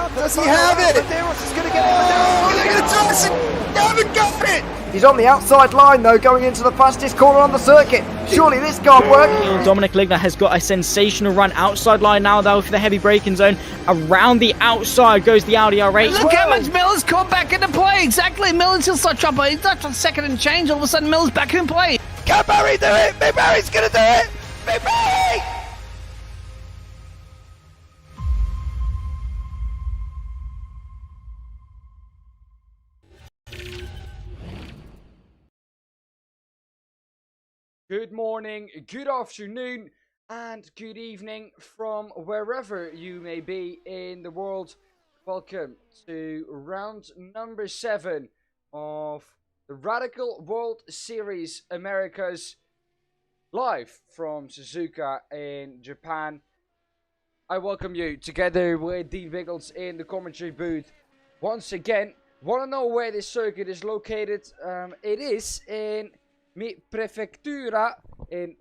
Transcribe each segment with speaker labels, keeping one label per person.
Speaker 1: Does he have it?
Speaker 2: Medeiros is going to get it.
Speaker 1: He haven't got it!
Speaker 3: He's on the outside line though, going into the fastest corner on the circuit. Surely this can't work.
Speaker 4: Dominic Ligner has got a sensational run outside line now though for the heavy braking zone. Around the outside goes the Audi R8.
Speaker 5: Look how much Miller's come back into play. Exactly, Miller's still such up. He's not on second and change. All of a sudden, Miller's back in play.
Speaker 1: Can Barry do it? Big Barry's going to do it! Big Barry!
Speaker 6: Good morning, good afternoon, and good evening from wherever you may be in the world. Welcome to round number 7 of the Radical World Series Americas, live from Suzuka in Japan. I welcome you together with Dean Biggles in the commentary booth. Once again, want to know where this circuit is located? It is in Prefectura in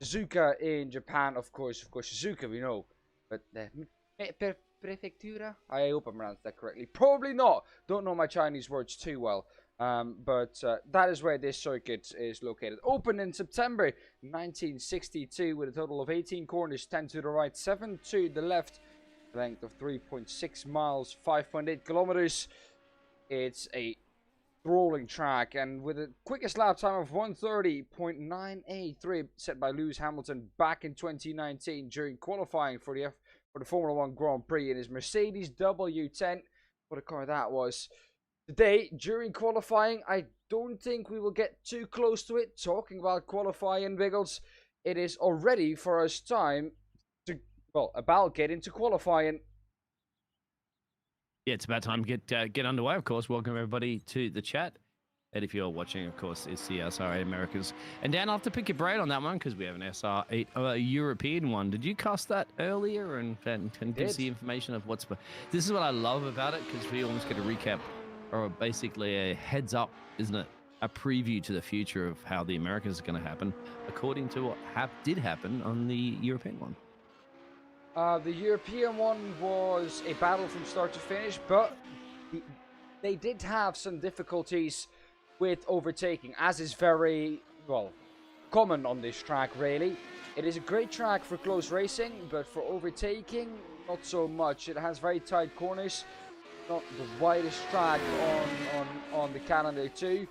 Speaker 6: Suzuka in Japan, of course Suzuka we know, but Prefectura, I hope I pronounced that correctly, probably not, don't know my Chinese words too well, but that is where this circuit is located. Opened in September 1962 with a total of 18 corners, 10 to the right, 7 to the left, length of 3.6 miles, 5.8 kilometers. It's a rolling track, and with a quickest lap time of 1:30.983 set by Lewis Hamilton back in 2019 during qualifying for the Formula 1 Grand Prix in his Mercedes W10. What a car that was. Today, during qualifying, I don't think we will get too close to it. Talking about qualifying, Biggles, it is already for us time to, well, about get into qualifying.
Speaker 7: Yeah, it's about time to get underway, of course. Welcome, everybody, to the chat. And if you're watching, of course, it's the SR8 Americas. And Dan, I'll have to pick your brain on that one because we have an SR8 European one. Did you cast that earlier and give us the information of what's... This is what I love about it, because we almost get a recap, or basically a heads up, isn't it? A preview to the future of how the Americas are going to happen, according to what did happen on the European one.
Speaker 6: The European one was a battle from start to finish, but they did have some difficulties with overtaking, as is very, well, common on this track, really. It is a great track for close racing, but for overtaking, not so much. It has very tight corners, not the widest track on the calendar too.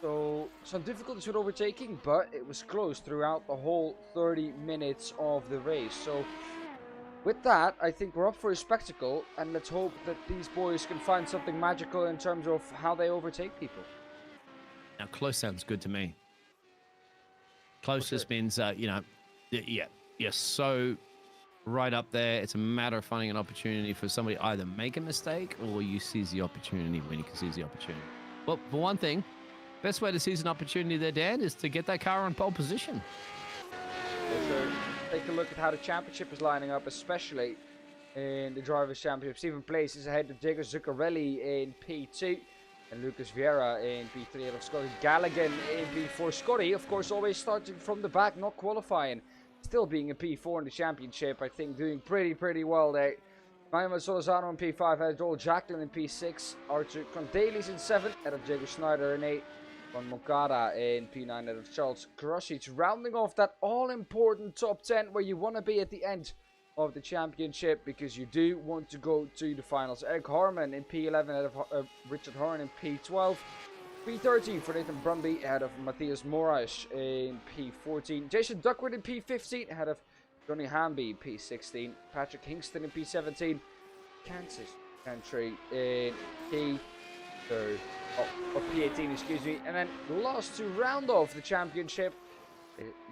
Speaker 6: So, some difficulties with overtaking, but it was close throughout the whole 30 minutes of the race. So, with that, I think we're up for a spectacle, and let's hope that these boys can find something magical in terms of how they overtake people.
Speaker 7: Now, close sounds good to me. Close just means, yeah, you're so right up there. It's a matter of finding an opportunity for somebody to either make a mistake or you seize the opportunity when you can seize the opportunity. Well, for one thing, best way to seize an opportunity there, Dan, is to get that car on pole position.
Speaker 6: So take a look at how the championship is lining up, especially in the Drivers' Championship. Stephen Place is ahead of Diego Zuccarelli in P2 and Lucas Vieira in P3 out of Scotty Gallagher in P4. Scotty, of course, always starting from the back, not qualifying. Still being a P4 in the championship, I think, doing pretty well there. Manuel Solozano in P5, ahead of Joel Jacklin in P6. Arthur Condalis in 7, ahead of Diego Schneider in 8. Juan Moncada in P9 out of Charles Krosic, rounding off that all-important top 10 where you want to be at the end of the championship, because you do want to go to the finals. Eric Harman in P11 out of Richard Horn in P12. P13 for Nathan Brumby ahead of Matthias Moraes in P14. Jason Duckworth in P15 ahead of Johnny Hamby in P16. Patrick Hingston in P17. Kansas Country in P13. Or P18, excuse me. And then last to round off the championship,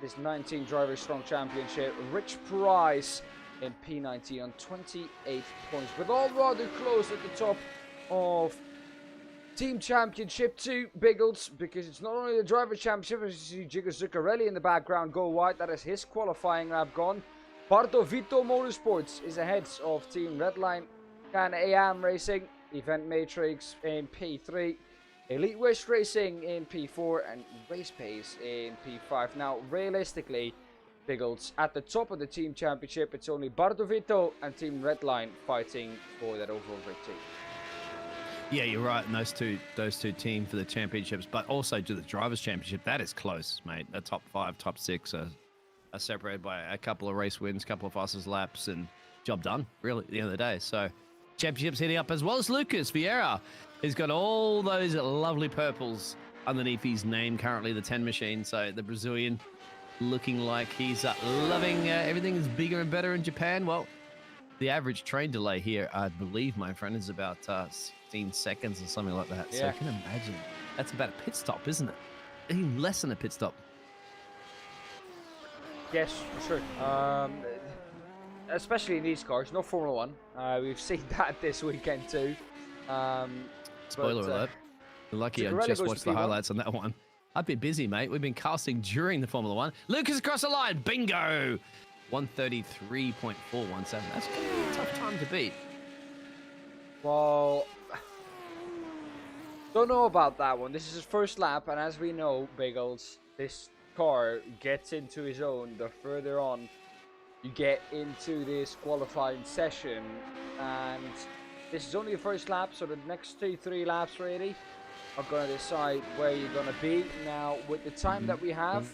Speaker 6: this 19 driver strong championship, Rich Price in P19 on 28 points, but all rather close at the top of Team Championship 2, Biggles, because it's not only the driver championship, as you see Diego Zuccarelli in the background go wide. That is his qualifying lap gone. Bardo Vito Motorsports is ahead of Team Redline, Can AM Racing, Event Matrix in P3, Elite West Racing in P4, and Race Pace in P5. Now, realistically, Biggles. At the top of the team championship, it's only Bardovito and Team Redline fighting for that overall victory.
Speaker 7: Yeah, you're right. And those two team for the championships, but also to the drivers' championship. That is close, mate. The top 5, top 6 are separated by a couple of race wins, couple of fastest laps, and job done. Really, at the end of the day. So, championships heading up, as well as Lucas Vieira. He's got all those lovely purples underneath his name. Currently, the 10 machine. So the Brazilian, looking like he's loving everything is bigger and better in Japan. Well, the average train delay here, I believe, my friend, is about 16 seconds or something like that. So you can imagine that's about a pit stop, isn't it? Even less than a pit stop.
Speaker 6: Yes, for sure. Especially in these cars, not Formula 1. We've seen that this weekend too.
Speaker 7: Spoiler alert. You're lucky I just watched the highlights on that one. I've been busy, mate. We've been casting during the Formula 1. Lucas across the line. Bingo! 133.417. That's going to be a tough time to beat.
Speaker 6: Well, don't know about that one. This is his first lap, and as we know, Biggles, this car gets into his own the further on you get into this qualifying session. And this is only the first lap, so the next 2-3 laps really are going to decide where you're going to be. Now, with the time that we have,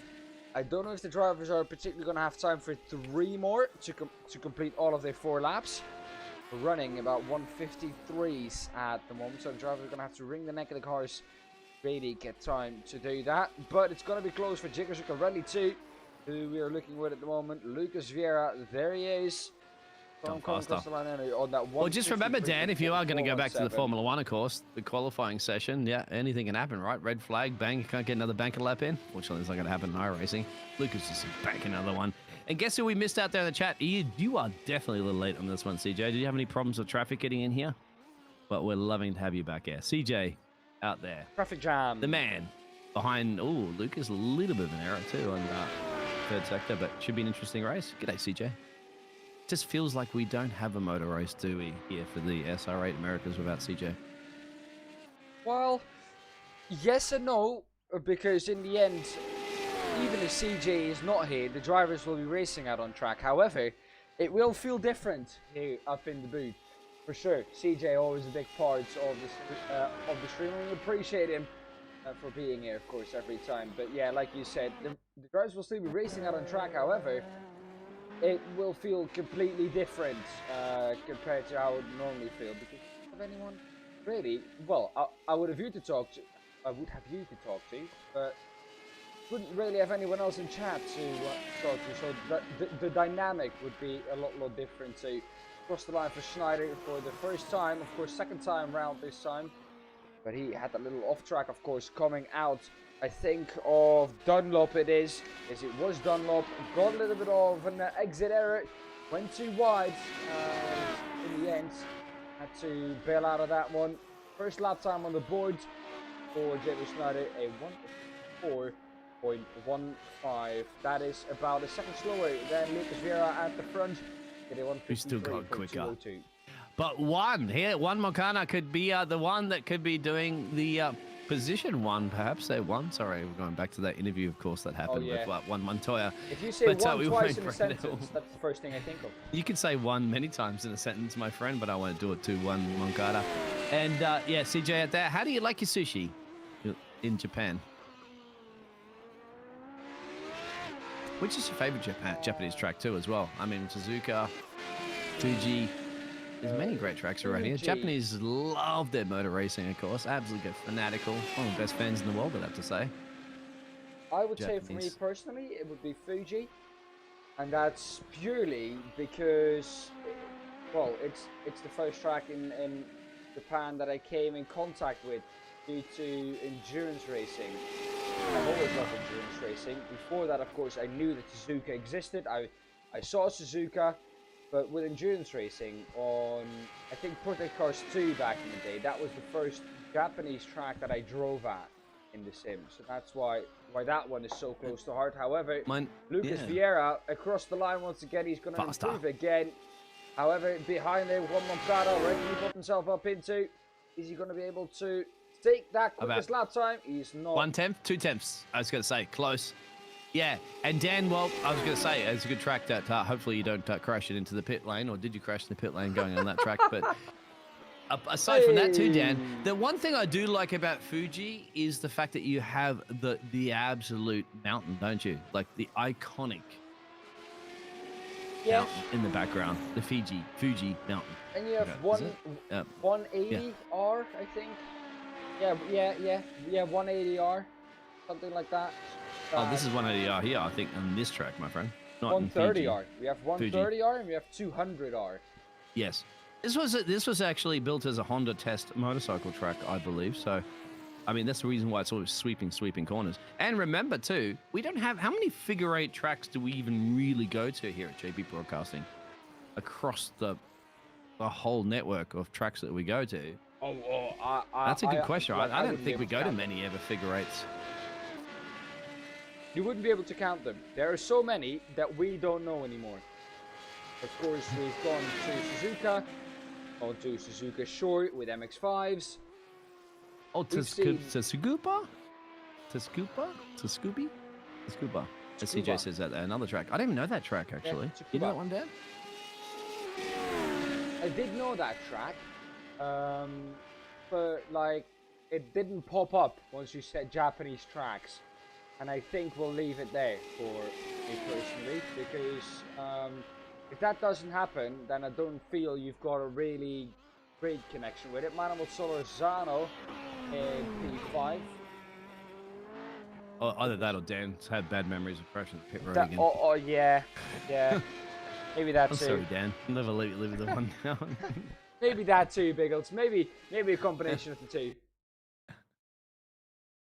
Speaker 6: I don't know if the drivers are particularly going to have time for 3 more to complete all of their 4 laps. We're running about 153s at the moment, so the drivers are going to have to wring the neck of the cars, really get time to do that. But it's going to be close for Suzuka Rally 2, who we are looking with at the moment. Lucas Vieira, there he is.
Speaker 7: On that
Speaker 6: well,
Speaker 7: just remember, Dan, if you are going to go back to the Formula 1, of course, the qualifying session, yeah, anything can happen, right? Red flag, bang, you can't get another banker lap in. Fortunately, it's not going to happen in iRacing. Lucas just bank another one. And guess who we missed out there in the chat? You are definitely a little late on this one, CJ. Did you have any problems with traffic getting in here? But we're loving to have you back here. CJ, out there.
Speaker 6: Traffic jam.
Speaker 7: The man behind, Lucas, a little bit of an error too on third sector, but should be an interesting race. G'day, CJ. Just feels like we don't have a motor race, do we, here for the SR8 Americas without CJ?
Speaker 6: Well, yes and no, because in the end, even if CJ is not here, the drivers will be racing out on track. However, it will feel different here up in the booth, for sure. CJ always a big part of the stream, and we appreciate him for being here, of course, every time. But yeah, like you said, the drivers will still be racing out on track. However, it will feel completely different compared to how it would normally feel, because of anyone really, well, I would have you to talk to, but wouldn't really have anyone else in chat to talk to, so the dynamic would be a lot different. To cross the line for Schneider for the first time, of course, second time round this time, but he had a little off track, of course, coming out, I think, of Dunlop. It was Dunlop, got a little bit of an exit error, went too wide in the end, had to bail out of that one. First lap time on the board for JP Schneider, a 1:04.15. That is about a second slower than Lucas Vieira at the front.
Speaker 7: We still got quicker. But one Moncana could be the one that could be doing the position one, perhaps. Sorry, we're going back to that interview, of course, that happened with one Montoya.
Speaker 6: If you say one twice in a sentence, that's the first thing I think of.
Speaker 7: You can say one many times in a sentence, my friend, but I won't do it to one Moncada. And yeah, CJ at that. How do you like your sushi in Japan? Which is your favorite Japanese track too, as well? I mean, Suzuka, Fuji. There's many great tracks around here. Japanese love their motor racing, of course. Absolutely fanatical. One of the best fans in the world, I'd have to say.
Speaker 6: I would say for me personally, it would be Fuji. And that's purely because, well, it's the first track in Japan that I came in contact with due to endurance racing. I've always loved endurance racing. Before that, of course, I knew that Suzuka existed. I saw Suzuka. But with endurance racing on, I think, Project Cars 2 back in the day, that was the first Japanese track that I drove at in the sim. So that's why that one is so close to heart. However, Lucas Vieira across the line once again. He's going to improve again. However, behind there, Juan Moncada already got himself up into. Is he going to be able to take that quickest lap time? He's not.
Speaker 7: 1/10, 2/10. I was going to say, close. Yeah, and Dan, well, I was going to say, it's a good track that hopefully you don't crash it into the pit lane, or did you crash the pit lane going on that track? But aside from that too, Dan, the one thing I do like about Fuji is the fact that you have the absolute mountain, don't you? Like the iconic mountain in the background, the Fuji mountain.
Speaker 6: And you have 180R, I think. Yeah, 180R, something like that.
Speaker 7: Oh, this is 180R here, I think, on this track, my friend. Not
Speaker 6: 130R. We have 130R and we have 200R.
Speaker 7: Yes. This was actually built as a Honda test motorcycle track, I believe. So, I mean, that's the reason why it's always sweeping corners. And remember, too, we don't have... How many figure 8 tracks do we even really go to here at JP Broadcasting? Across the whole network of tracks that we go to. That's a good question. I don't think we go to many ever figure 8s.
Speaker 6: You wouldn't be able to count them. There are so many that we don't know anymore. Of course, we've gone to Suzuka, on to Suzuka Short with MX-5s.
Speaker 7: Oh, Tsukuba? As CJ says that another track. I didn't even know that track, actually.
Speaker 6: Yeah,
Speaker 7: you know that one, Dan?
Speaker 6: I did know that track, but like, it didn't pop up once you said Japanese tracks. And I think we'll leave it there for me personally, because if that doesn't happen, then I don't feel you've got a really great connection with it. Manuel Solorzano in P5.
Speaker 7: Oh, either that or Dan's had bad memories of crashing the pit road again.
Speaker 6: Oh yeah. Maybe that
Speaker 7: I'm
Speaker 6: too.
Speaker 7: sorry, Dan. I'll never leave the one down.
Speaker 6: Maybe that too, Biggles. Maybe a combination of the two.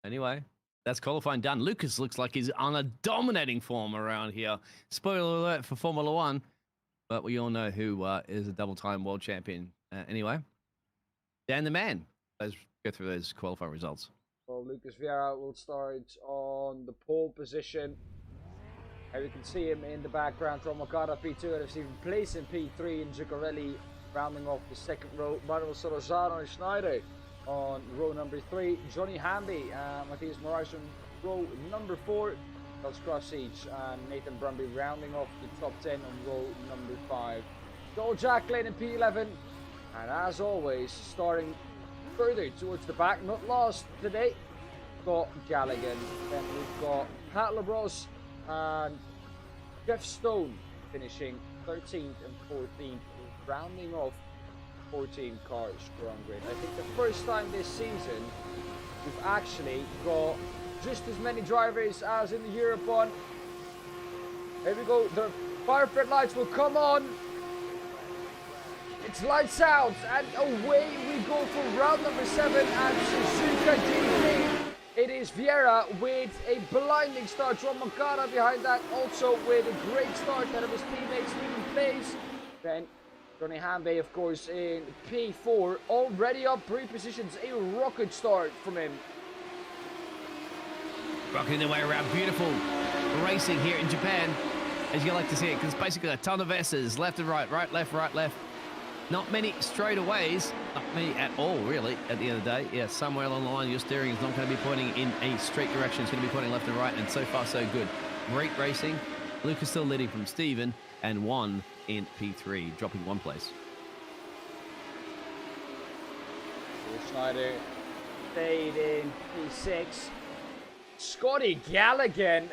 Speaker 7: Anyway. That's qualifying done. Lucas looks like he's on a dominating form around here. Spoiler alert for Formula One, but we all know who is a double-time world champion. Anyway, Dan the man. Let's go through those qualifying results.
Speaker 6: Well, Lucas Vieira will start on the pole position. And we can see him in the background from Okada P2 and receives place in P3 and Zuccarelli rounding off the second row. Manuel Solorzano and Schneider on row number 3, Johnny Hamby and Matthias Moraes on row number 4, Charles Crossage and Nathan Brumby rounding off the top 10 on row number 5. Joel Jacklin in P11, and as always, starting further towards the back, not lost today, got Galligan. Then we've got Pat LaBrosse and Jeff Stone finishing 13th and 14th, rounding off 14 cars strong grid. I think the first time this season we've actually got just as many drivers as in the Europe one. There we go, the fire pit lights will come on. It's lights out and away we go for round number 7 at Suzuka GP. It is Vieira with a blinding start, John Moncada behind that, also with a great start out of his teammates leading place. Then Johnny Hamby, of course, in P4, already up 3 positions. A rocket start from him.
Speaker 7: Rocking their way around. Beautiful racing here in Japan, as you like to see it, because basically a ton of S's, left and right, right, left. Not many straightaways, not many at all, really, at the end of the day. Yeah, somewhere along the line, your steering is not going to be pointing in a straight direction. It's going to be pointing left and right, and so far, so good. Great racing. Lucas still leading from Steven, and 1 in P3, dropping 1 place.
Speaker 6: Schneider stayed in P6. Scotty Galligan.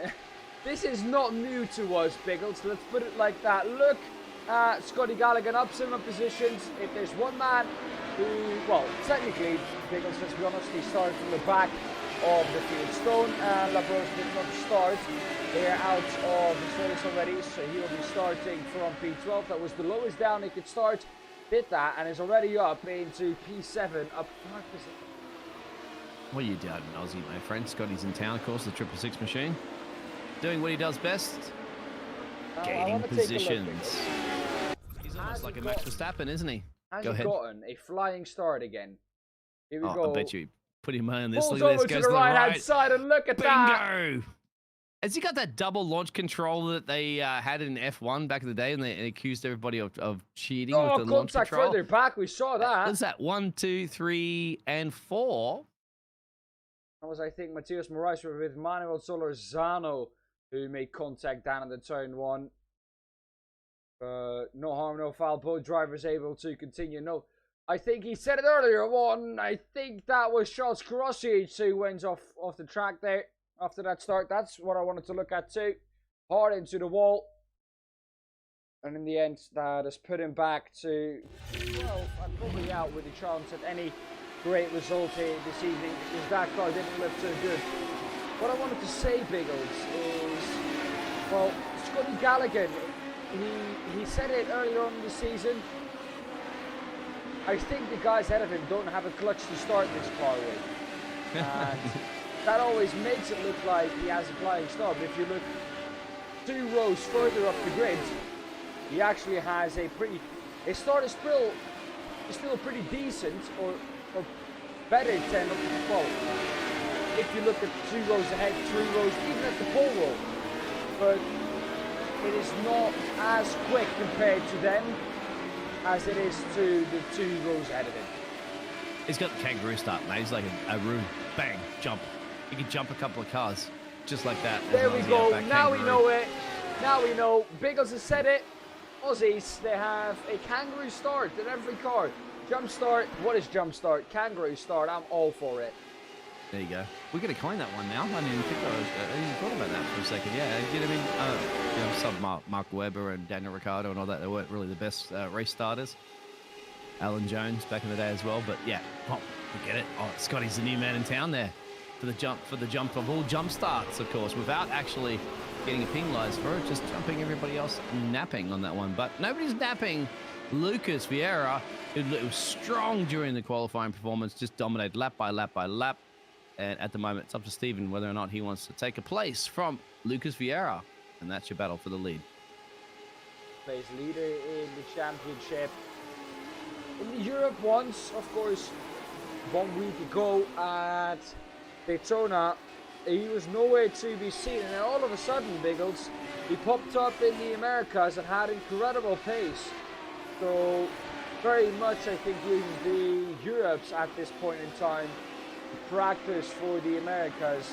Speaker 6: This is not new to us, Biggles. Let's put it like that. Look at Scotty Galligan up similar positions. If there's one man who, well, technically, Biggles, let's be honest, he started from the back of the field. Stone and LaBrosse did not start. They are out of the race already, so he will be starting from P12. That was the lowest down he could start. Did that and is already up into P7, up 5%.
Speaker 7: What are you doing, Aussie, my friend? Scotty's in town, of course, the 666 machine. Doing what he does best. Gaining positions. He's almost like a Max Verstappen, isn't he?
Speaker 6: Has he gotten a flying start again? Here we go.
Speaker 7: I bet you put him on this.
Speaker 6: Pulls
Speaker 7: Look at
Speaker 6: over
Speaker 7: this.
Speaker 6: to
Speaker 7: Goes
Speaker 6: the right-hand side and look at that.
Speaker 7: Bingo! Has he got that double launch control that they had in F1 back in the day, and they accused everybody of cheating with the launch control?
Speaker 6: Further back, we saw that.
Speaker 7: What's that? 1, 2, 3, and 4.
Speaker 6: That was, I think, Matthias Moraes with Manuel Solorzano who made contact down in the turn 1. No harm, no foul. Both drivers able to continue. No, I think he said it earlier on. I think that was Charles Karosic who went off the track there after that start. That's what I wanted to look at too. Hard into the wall. And in the end, that has put him back to 12th and probably out with a chance at any great result here this evening because that car didn't look too good. What I wanted to say, Biggles, is, well, Scotty Gallagher, he said it earlier on in the season. I think the guys ahead of him don't have a clutch to start this car with. And that always makes it look like he has a flying start. But if you look 2 rows further up the grid, he actually has a pretty... His start is still pretty decent, or better than... Well, if you look at 2 rows ahead, 3 rows, even at the pole roll. But it is not as quick compared to them as it is to the 2 rows ahead of him.
Speaker 7: He's got the kangaroo start, mate. He's like a room, bang, jump. He can jump a couple of cars, just like that.
Speaker 6: There we go. Now we know it. Now we know. Biggles has said it. Aussies, they have a kangaroo start in every car. Jump start. What is jump start? Kangaroo start. I'm all for it.
Speaker 7: There you go. We're going to coin that one now. I didn't even think I thought about that for a second. Yeah, you know what I mean? You know, some Mark Webber and Daniel Ricciardo and all that, they weren't really the best race starters. Alan Jones back in the day as well. But yeah, forget it. Oh, Scotty's the new man in town there for the jump of all jump starts, of course, without actually getting a penalised for it, just jumping everybody else napping on that one. But nobody's napping Lucas Vieira, who was strong during the qualifying performance, just dominated lap by lap by lap. And at the moment, it's up to Stephen whether or not he wants to take a place from Lucas Vieira. And that's your battle for the lead.
Speaker 6: Plays leader in the championship. In the Europe once, of course, 1 week ago at Daytona, he was nowhere to be seen. And then all of a sudden, Biggles, he popped up in the Americas and had incredible pace. So, very much, I think, using the Europes at this point in time practice for the Americas,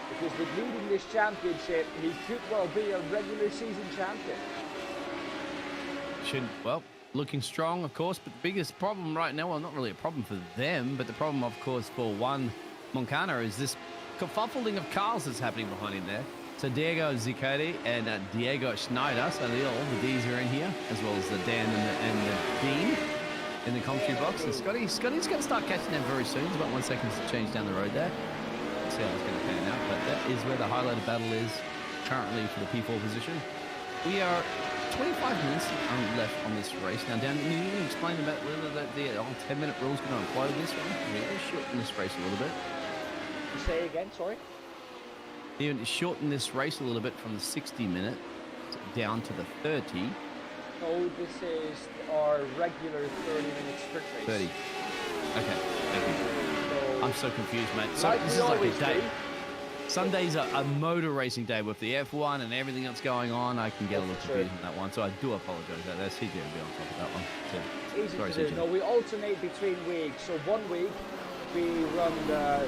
Speaker 6: because with leading this championship, he could well be a regular season champion.
Speaker 7: Well, looking strong, of course, but the biggest problem right now, well, not really a problem for them, but the problem, of course, for one Moncana is this kerfuffling of cars that's happening behind him there. So Diego Zicotti and Diego Schneider, so all the D's are in here, as well as the Dan and the Dean in the commentary box. And Scotty's going to start catching them very soon. It's about 1 second to change down the road there. Let's see how it's going to pan out. But that is where the highlighted battle is currently for the P4 position. We are 25 minutes left on this race. Now, Dan, can you explain about whether the 10-minute rule is going to apply to this one? We're going to shorten this race a little bit.
Speaker 6: Say again, sorry?
Speaker 7: You're going to shorten this race a little bit from the 60-minute down to the 30.
Speaker 6: No, this is our regular 30-minute sprint race.
Speaker 7: 30. Okay, thank you.
Speaker 6: So,
Speaker 7: I'm so confused, mate. So
Speaker 6: like
Speaker 7: this
Speaker 6: we
Speaker 7: is like a
Speaker 6: always
Speaker 7: day.
Speaker 6: do.
Speaker 7: Sunday's a motor racing day with the F1 and everything that's going on. I can get a little confused on that one, so I do apologise. That's CJ will be on top of that one. So,
Speaker 6: Easy
Speaker 7: sorry,
Speaker 6: to do.
Speaker 7: CJ.
Speaker 6: No, we alternate between weeks. So 1 week we run the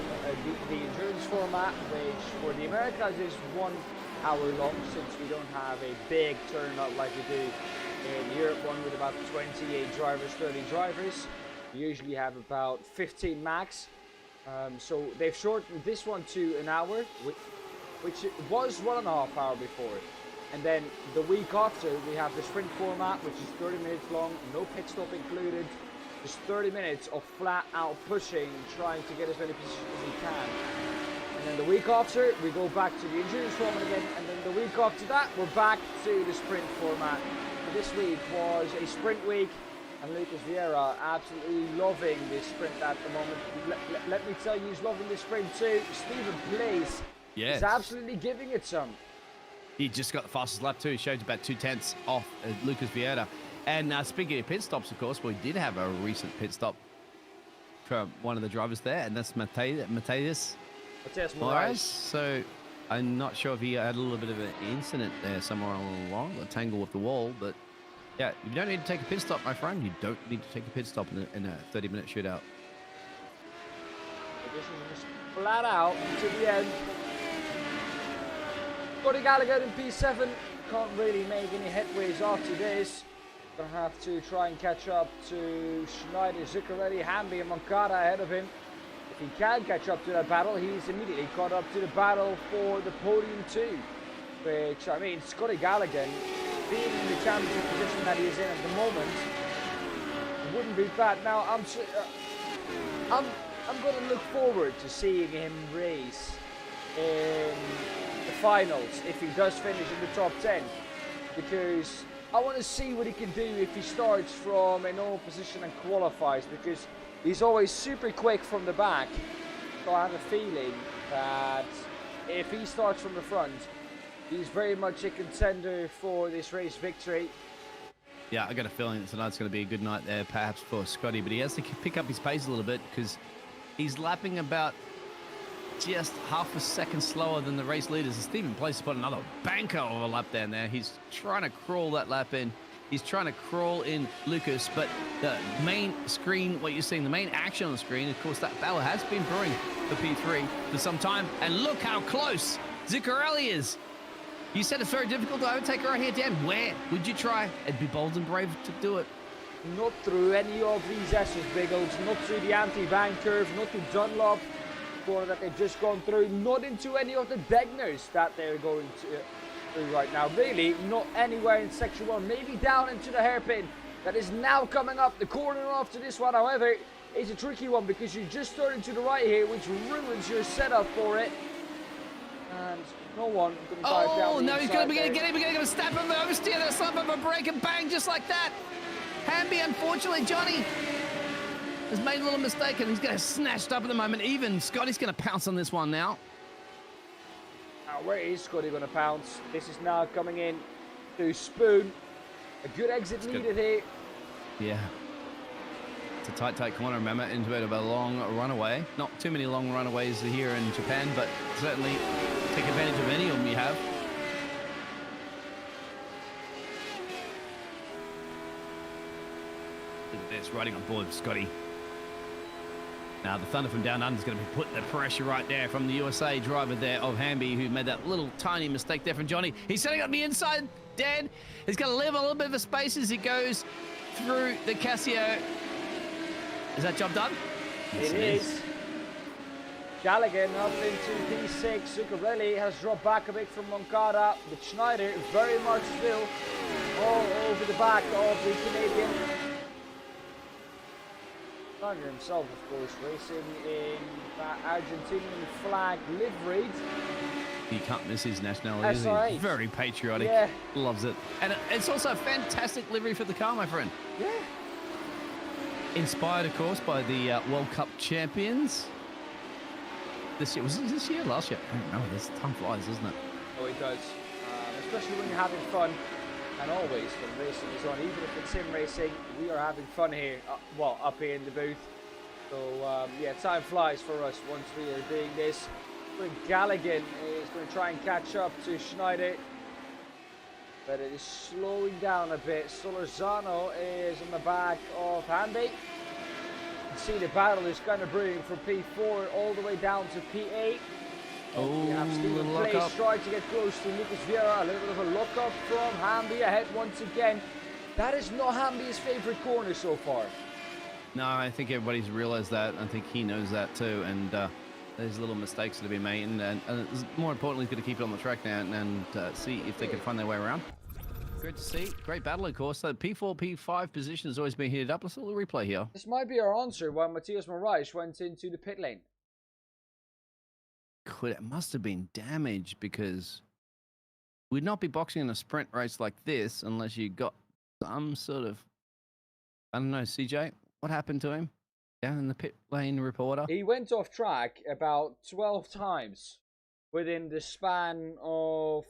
Speaker 6: endurance format, which for the Americas is 1 hour long, since we don't have a big turnout like we do in Europe, one with about 28 drivers, 30 drivers. We usually have about 15 max. So they've shortened this one to an hour, which was 1.5 hours before. And then the week after, we have the sprint format, which is 30 minutes long, no pit stop included. Just 30 minutes of flat out pushing, trying to get as many positions as we can. And then the week after, we go back to the endurance format again. And then the week after that, we're back to the sprint format. So this week was a sprint week. And Lucas Vieira absolutely loving this sprint at the moment. Let me tell you, he's loving this sprint too. Stephen Place is absolutely giving it some.
Speaker 7: He just got the fastest lap too. He showed about 2/10 off Lucas Vieira. And speaking of pit stops, of course, we did have a recent pit stop from one of the drivers there, and that's Matheus Moraes. So I'm not sure if he had a little bit of an incident there somewhere along, a tangle with the wall, but yeah, you don't need to take a pit stop, my friend. You don't need to take a pit stop in a 30-minute shootout.
Speaker 6: This is just flat out to the end. Scotty Gallagher in P7 can't really make any headways after this. Gonna have to try and catch up to Schneider, Zuccarelli, Hamby and Moncada ahead of him. If he can catch up to that battle, he's immediately caught up to the battle for the podium too. Which, I mean, Scotty Gallagher, being in the championship position that he is in at the moment, wouldn't be bad. Now, I'm going to look forward to seeing him race in the finals if he does finish in the top 10, because I want to see what he can do if he starts from a normal position and qualifies, because he's always super quick from the back. So I have a feeling that if he starts from the front, he's very much a contender for this race victory.
Speaker 7: Yeah, I got a feeling that tonight's going to be a good night there, perhaps for Scotty, but he has to pick up his pace a little bit because he's lapping about just half a second slower than the race leaders. And Stephen Place has put another banker of a lap down there. He's trying to crawl that lap in. He's trying to crawl in Lucas, but the main screen, what you're seeing, the main action on the screen, of course, that battle has been brewing for P3 for some time. And look how close Zuccarelli is. You said it's very difficult to overtake right here, Dan. Where would you try? It'd be bold and brave to do it.
Speaker 6: Not through any of these S's, Biggles. Not through the anti-bank curve. Not through Dunlop, corner that they've just gone through. Not into any of the Degners that they're going through right now. Really, not anywhere in Section 1. Maybe down into the hairpin that is now coming up. The corner after this one, however, is a tricky one because you just turn to the right here, which ruins your setup for it. And no one can dive down.
Speaker 5: Oh, no, he's going to be getting him. He's going to snap him, oversteer that slump of a break and bang, just like that. Hamby, unfortunately, Johnny has made a little mistake and he's getting snatched up at the moment. Even Scotty's going to pounce on this one now.
Speaker 6: Now, where is Scotty going to pounce? This is now coming in to Spoon. A good exit needed here.
Speaker 7: Yeah. It's a tight corner, remember, into it of a long runaway. Not too many long runaways here in Japan, but certainly take advantage of any of them you have. Look at this, riding on board, Scotty. Now, the Thunder from Down Under is going to be putting the pressure right there from the USA driver there of Hamby, who made that little tiny mistake there from Johnny. He's setting up the inside, Dan. He's going to leave a little bit of a space as he goes through the Casio. Is that job done?
Speaker 6: Yes, it is. Gallagher up into P6. Zuccarelli has dropped back a bit from Moncada, but Schneider very much still all over the back of the Canadian. Schneider himself, of course, racing in that Argentinian flag liveried.
Speaker 7: You can't miss his nationality.
Speaker 6: SR8.
Speaker 7: He's very patriotic.
Speaker 6: Yeah.
Speaker 7: Loves it. And it's also a fantastic livery for the car, my friend.
Speaker 6: Yeah.
Speaker 7: Inspired, of course, by the World Cup champions. This year, was it this year? Last year? I don't know. This time flies, isn't it?
Speaker 6: Oh, it does. Especially when you're having fun. And always when racing is on. Even if it's sim racing, we are having fun here. Well, up here in the booth. So, yeah, time flies for us once we are doing this. Gallagher is going to try and catch up to Schneider. But it is slowing down a bit. Solorzano is on the back of Hamby. You can see the battle is kind of brewing from P4 all the way down to P8.
Speaker 7: Oh,
Speaker 6: we have Stephen Place trying to get close to Lucas Vieira. A little bit of a lock-up from Hamby ahead once again. That is not Hamby's favourite corner so far.
Speaker 7: No, I think everybody's realised that. I think he knows that too. And there's little mistakes that have been made. And more importantly, he's going to keep it on the track now and see if they can find their way around. Great to see. Great battle, of course. So P4, P5 position has always been heated up. Let's have a little replay here.
Speaker 6: This might be our answer why Matthias Moraes went into the pit lane.
Speaker 7: It must have been damage because we'd not be boxing in a sprint race like this unless you got some sort of, I don't know, CJ, what happened to him down in the pit lane, reporter?
Speaker 6: He went off track about 12 times within the span of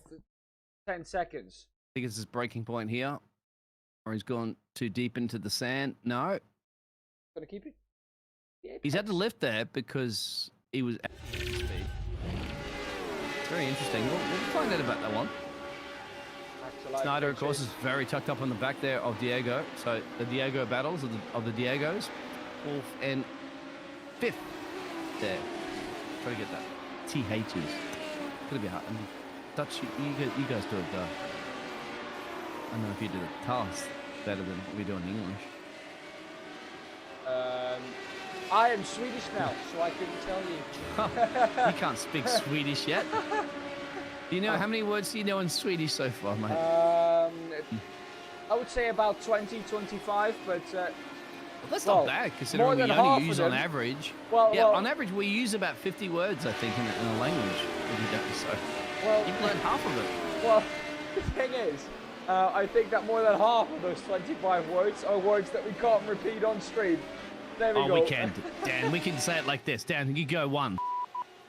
Speaker 6: 10 seconds.
Speaker 7: I think it's his breaking point here, or he's gone too deep into the sand. No.
Speaker 6: Gonna keep it? Yeah,
Speaker 7: he's had to lift there because he was at speed. It's very interesting. We'll find out about that one. Snyder, of course, is very tucked up on the back there of Diego. So the Diego battles of the Diegos, 4th and 5th there. Try to get that. THs. Could be hard. Dutch, you guys do it. I don't know if you do the task better than what we do in English.
Speaker 6: I am Swedish now, so I couldn't tell you.
Speaker 7: You can't speak Swedish yet. Do you know how many words do you know in Swedish so far, mate?
Speaker 6: I would say about 20, 25, but...
Speaker 7: that's not bad, considering we only use on average. On average, we use about 50 words, I think, in a language every day. So you've learned half of it.
Speaker 6: Well, the thing is, I think that more than half of those 25 words are words that we can't repeat on stream. There we go.
Speaker 7: We can, Dan. We can say it like this. Dan, you go one.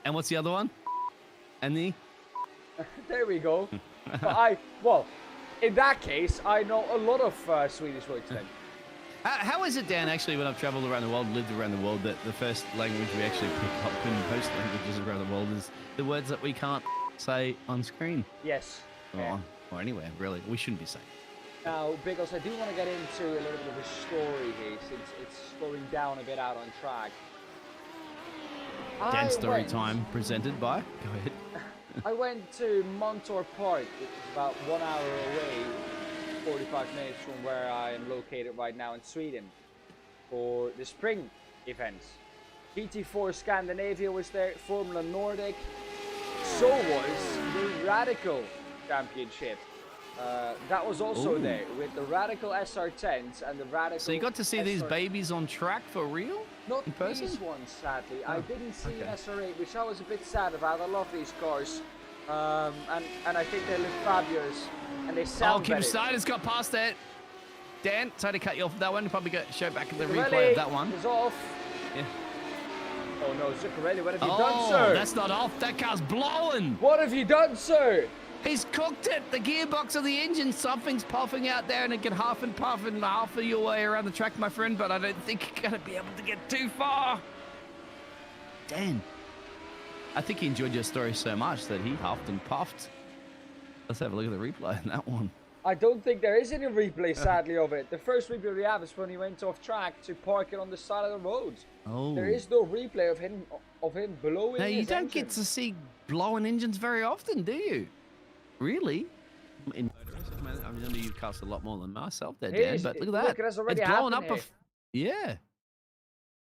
Speaker 7: And what's the other one? And the...
Speaker 6: There we go. But in that case, I know a lot of Swedish words then.
Speaker 7: How is it, Dan, actually, when I've traveled around the world, lived around the world, that the first language we actually pick up in most languages around the world is the words that we can't say on screen?
Speaker 6: Yes.
Speaker 7: Or anywhere, really. We shouldn't be saying.
Speaker 6: Now, Biggles, I do want to get into a little bit of a story here, since it's slowing down a bit out on track.
Speaker 7: Dan story time presented by... Go ahead.
Speaker 6: I went to Montauk Park, which is about 1 hour away, 45 minutes from where I am located right now in Sweden, for the spring events. GT4 Scandinavia was there, Formula Nordic, so was the Radical Championship. That was also there with the Radical SR10s and the Radical. So
Speaker 7: you got to see these babies on track for real?
Speaker 6: Not these ones, sadly. I didn't see SR8, which I was a bit sad about. I love these cars, and I think they look fabulous, and they sound
Speaker 7: Kim
Speaker 6: better.
Speaker 7: Snyder's got past that. Dan, sorry to cut you off that one. Probably get show back in the replay of that one.
Speaker 6: Is off.
Speaker 7: Yeah.
Speaker 6: Oh no, Zuccarelli, what have you done, sir?
Speaker 7: That's not off. That car's blowing.
Speaker 6: What have you done, sir?
Speaker 7: He's cooked it. The gearbox of the engine, something's puffing out there, and it can huff and puff and half of your way around the track, my friend, but I don't think you're going to be able to get too far. Dan, I think he enjoyed your story so much that he huffed and puffed. Let's have a look at the replay on that one.
Speaker 6: I don't think there is any replay, sadly, of it. The first replay we have is when he went off track to park it on the side of the road.
Speaker 7: Oh.
Speaker 6: There is no replay of him blowing
Speaker 7: Now, you
Speaker 6: his
Speaker 7: don't
Speaker 6: engine.
Speaker 7: get to see blowing engines very often, do you? Really? In motorists, I mean, you've cast a lot more than myself there, Dan, but look at that.
Speaker 6: Look, it has already
Speaker 7: it's blowing up.
Speaker 6: happened
Speaker 7: Yeah.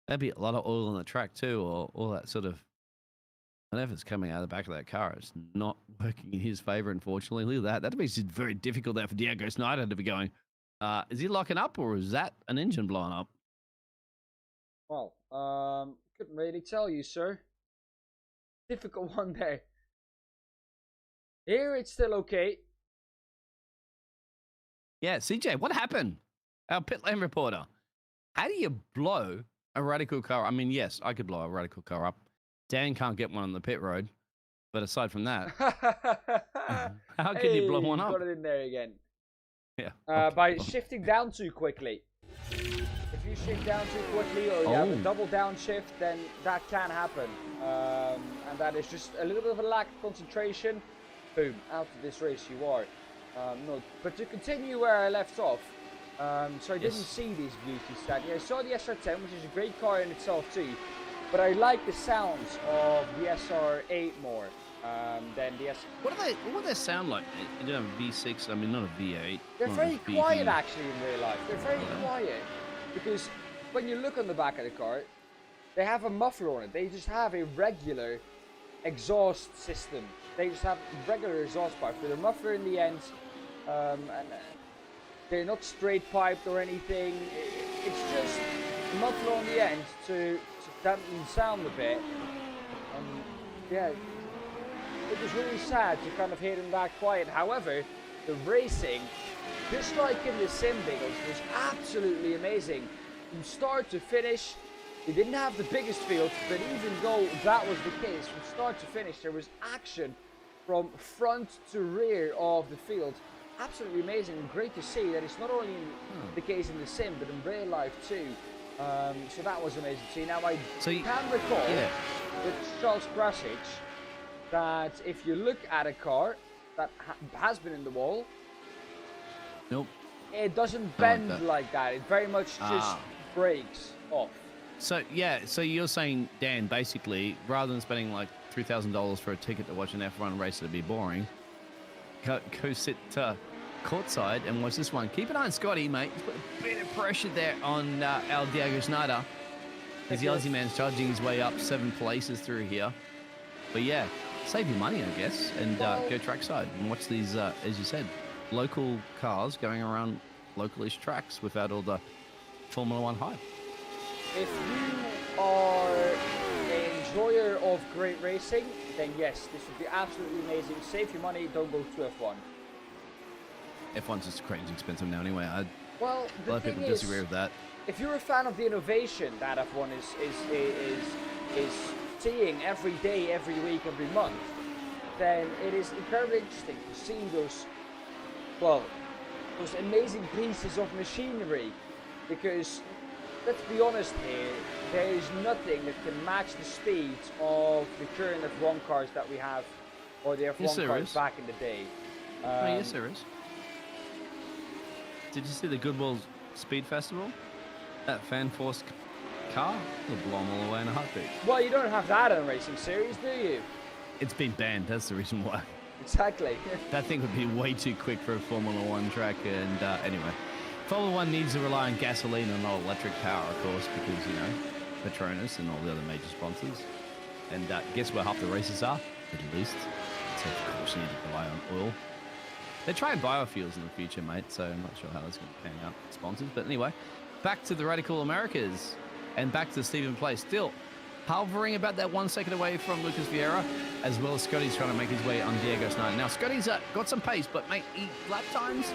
Speaker 7: That'd be a lot of oil on the track too, or all that sort of... Whatever's coming out of the back of that car, it's not working in his favour, unfortunately. Look at that. That'd be very difficult there for Diego Snyder to be going, is he locking up, or is that an engine blowing up?
Speaker 6: Well, couldn't really tell you, sir. Difficult one there. Here it's still okay.
Speaker 7: Yeah, CJ, what happened? Our pit lane reporter. How do you blow a radical car? I mean, yes, I could blow a radical car up. Dan can't get one on the pit road. But aside from that, how can you blow one up?
Speaker 6: Got it in there again.
Speaker 7: Yeah.
Speaker 6: By shifting down too quickly. If you shift down too quickly, or you have a double downshift, then that can happen. And that is just a little bit of a lack of concentration. Boom, out of this race you are. No, but to continue where I left off, so I didn't see these beauties sadly. I saw the SR10, which is a great car in itself too, but I like the sounds of the SR8 more than the S. What
Speaker 7: do they sound like? You know, V6. I mean, not a V8.
Speaker 6: They're very quiet actually in real life. They're very quiet because when you look on the back of the car, they have a muffler on it. They just have a regular exhaust system. They just have regular exhaust pipes with a muffler in the end, and they're not straight piped or anything. It's just a muffler on the end to dampen the sound a bit. And yeah, it was really sad to kind of hear them that quiet. However, the racing, just like in the sim Biggles, was absolutely amazing from start to finish. They didn't have the biggest field, but even though that was the case, from start to finish, there was action from front to rear of the field. Absolutely amazing and great to see that it's not only the case in the sim, but in real life too. So that was amazing to see. Now I can recall with Charles Krasic that if you look at a car that has been in the wall, it doesn't bend like that. It very much just breaks off.
Speaker 7: So so you're saying, Dan, basically, rather than spending like $3,000 for a ticket to watch an F1 race that'd be boring, go sit courtside and watch this one. Keep an eye on Scotty, mate. He's put a bit of pressure there on El Diego Schneider. As the Aussie man's charging his way up 7 places through here. But yeah, save your money, I guess, and go trackside and watch these, as you said, local cars going around local-ish tracks without all the Formula One hype.
Speaker 6: If you are an enjoyer of great racing, then yes, this would be absolutely amazing. Save your money, don't go to F1.
Speaker 7: F1's just crazy expensive now anyway.
Speaker 6: Well,
Speaker 7: a lot of people disagree with that.
Speaker 6: If you're a fan of the innovation that F1 is seeing every day, every week, every month, then it is incredibly interesting to see those amazing pieces of machinery. Because let's be honest here, there is nothing that can match the speeds of the current F1 cars that we have, or the F1 cars back in the day.
Speaker 7: Yes, there is. Did you see the Goodwill Speed Festival? That fan-forced car? It'll blow them all away in a heartbeat.
Speaker 6: Well, you don't have that in a racing series, do you?
Speaker 7: It's been banned, that's the reason why.
Speaker 6: Exactly.
Speaker 7: That thing would be way too quick for a Formula One track, and anyway. Formula One needs to rely on gasoline and not electric power, of course, because, you know, Petronas and all the other major sponsors. And guess where half the races are? Middle East. So, of course, you need to rely on oil. They're trying biofuels in the future, mate, so I'm not sure how that's going to pan out, sponsors. But anyway, back to the Radical Americas and back to Stephen Place. Still hovering about that 1 second away from Lucas Vieira, as well as Scotty's trying to make his way on Diego Schneider. Now, Scotty's got some pace, but, mate, lap times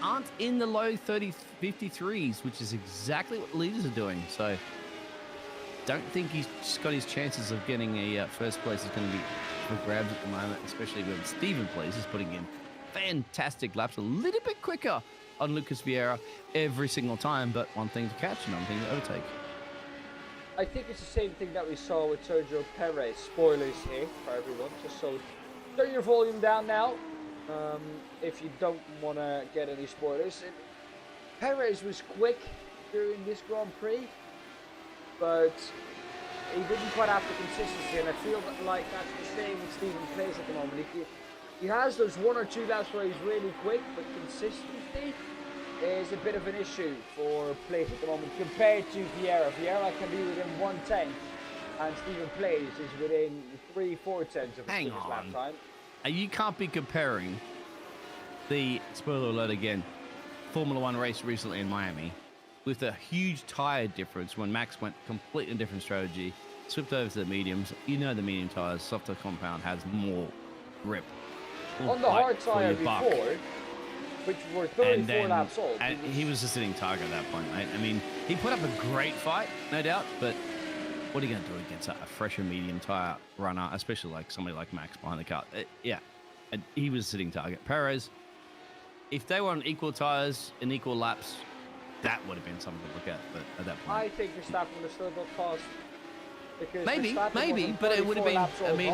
Speaker 7: aren't in the low 53s, which is exactly what leaders are doing. So, don't think Scotty's chances of getting a first place is going to be for grabs at the moment, especially when Stephen Place is putting in fantastic laps, a little bit quicker on Lucas Vieira every single time, but one thing to catch, another thing to overtake.
Speaker 6: I think it's the same thing that we saw with Sergio Perez. Spoilers here for everyone, just so turn your volume down now. If you don't want to get any spoilers. Perez was quick during this Grand Prix, but he didn't quite have the consistency, and I feel like that's the same with Stephen Place at the moment. He has those 1 or 2 laps where he's really quick, but consistency is a bit of an issue for Place at the moment compared to Vieira. Vieira can be within 1/10, and Stephen Place is within 3/4 of his quickest lap time.
Speaker 7: You can't be comparing the, spoiler alert again, Formula One race recently in Miami with a huge tyre difference when Max went completely different strategy, slipped over to the mediums. You know the medium tyres, softer compound, has more grip.
Speaker 6: On the hard tyre before, which were 34 laps old.
Speaker 7: And he was a sitting target at that point, mate. I mean, he put up a great fight, no doubt, but what are you going to do against a fresher medium tyre runner, especially like somebody like Max behind the car? Yeah, and he was a sitting target. Perez, if they were on equal tyres in equal laps, that would have been something to look at, but at that point.
Speaker 6: I think Verstappen would have still got past. Because
Speaker 7: maybe, but it would have been, I mean,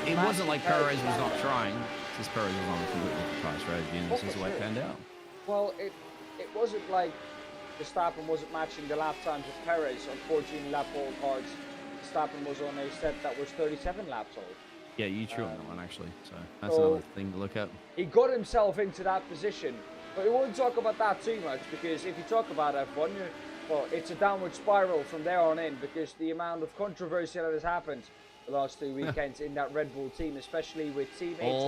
Speaker 7: it wasn't like Perez was not trying, because Perez was on a completely different tyre strategy, and this is the way it panned out.
Speaker 6: Well, it wasn't like Verstappen wasn't matching the lap times of Perez on 14 lap old cards. Verstappen was on a set that was 37 laps old.
Speaker 7: Yeah, you true on that one, actually, so that's another thing to look at.
Speaker 6: He got himself into that position, but we won't talk about that too much, because if you talk about F1, well, it's a downward spiral from there on in, because the amount of controversy that has happened the last 2 weekends in that Red Bull team, especially with teammates.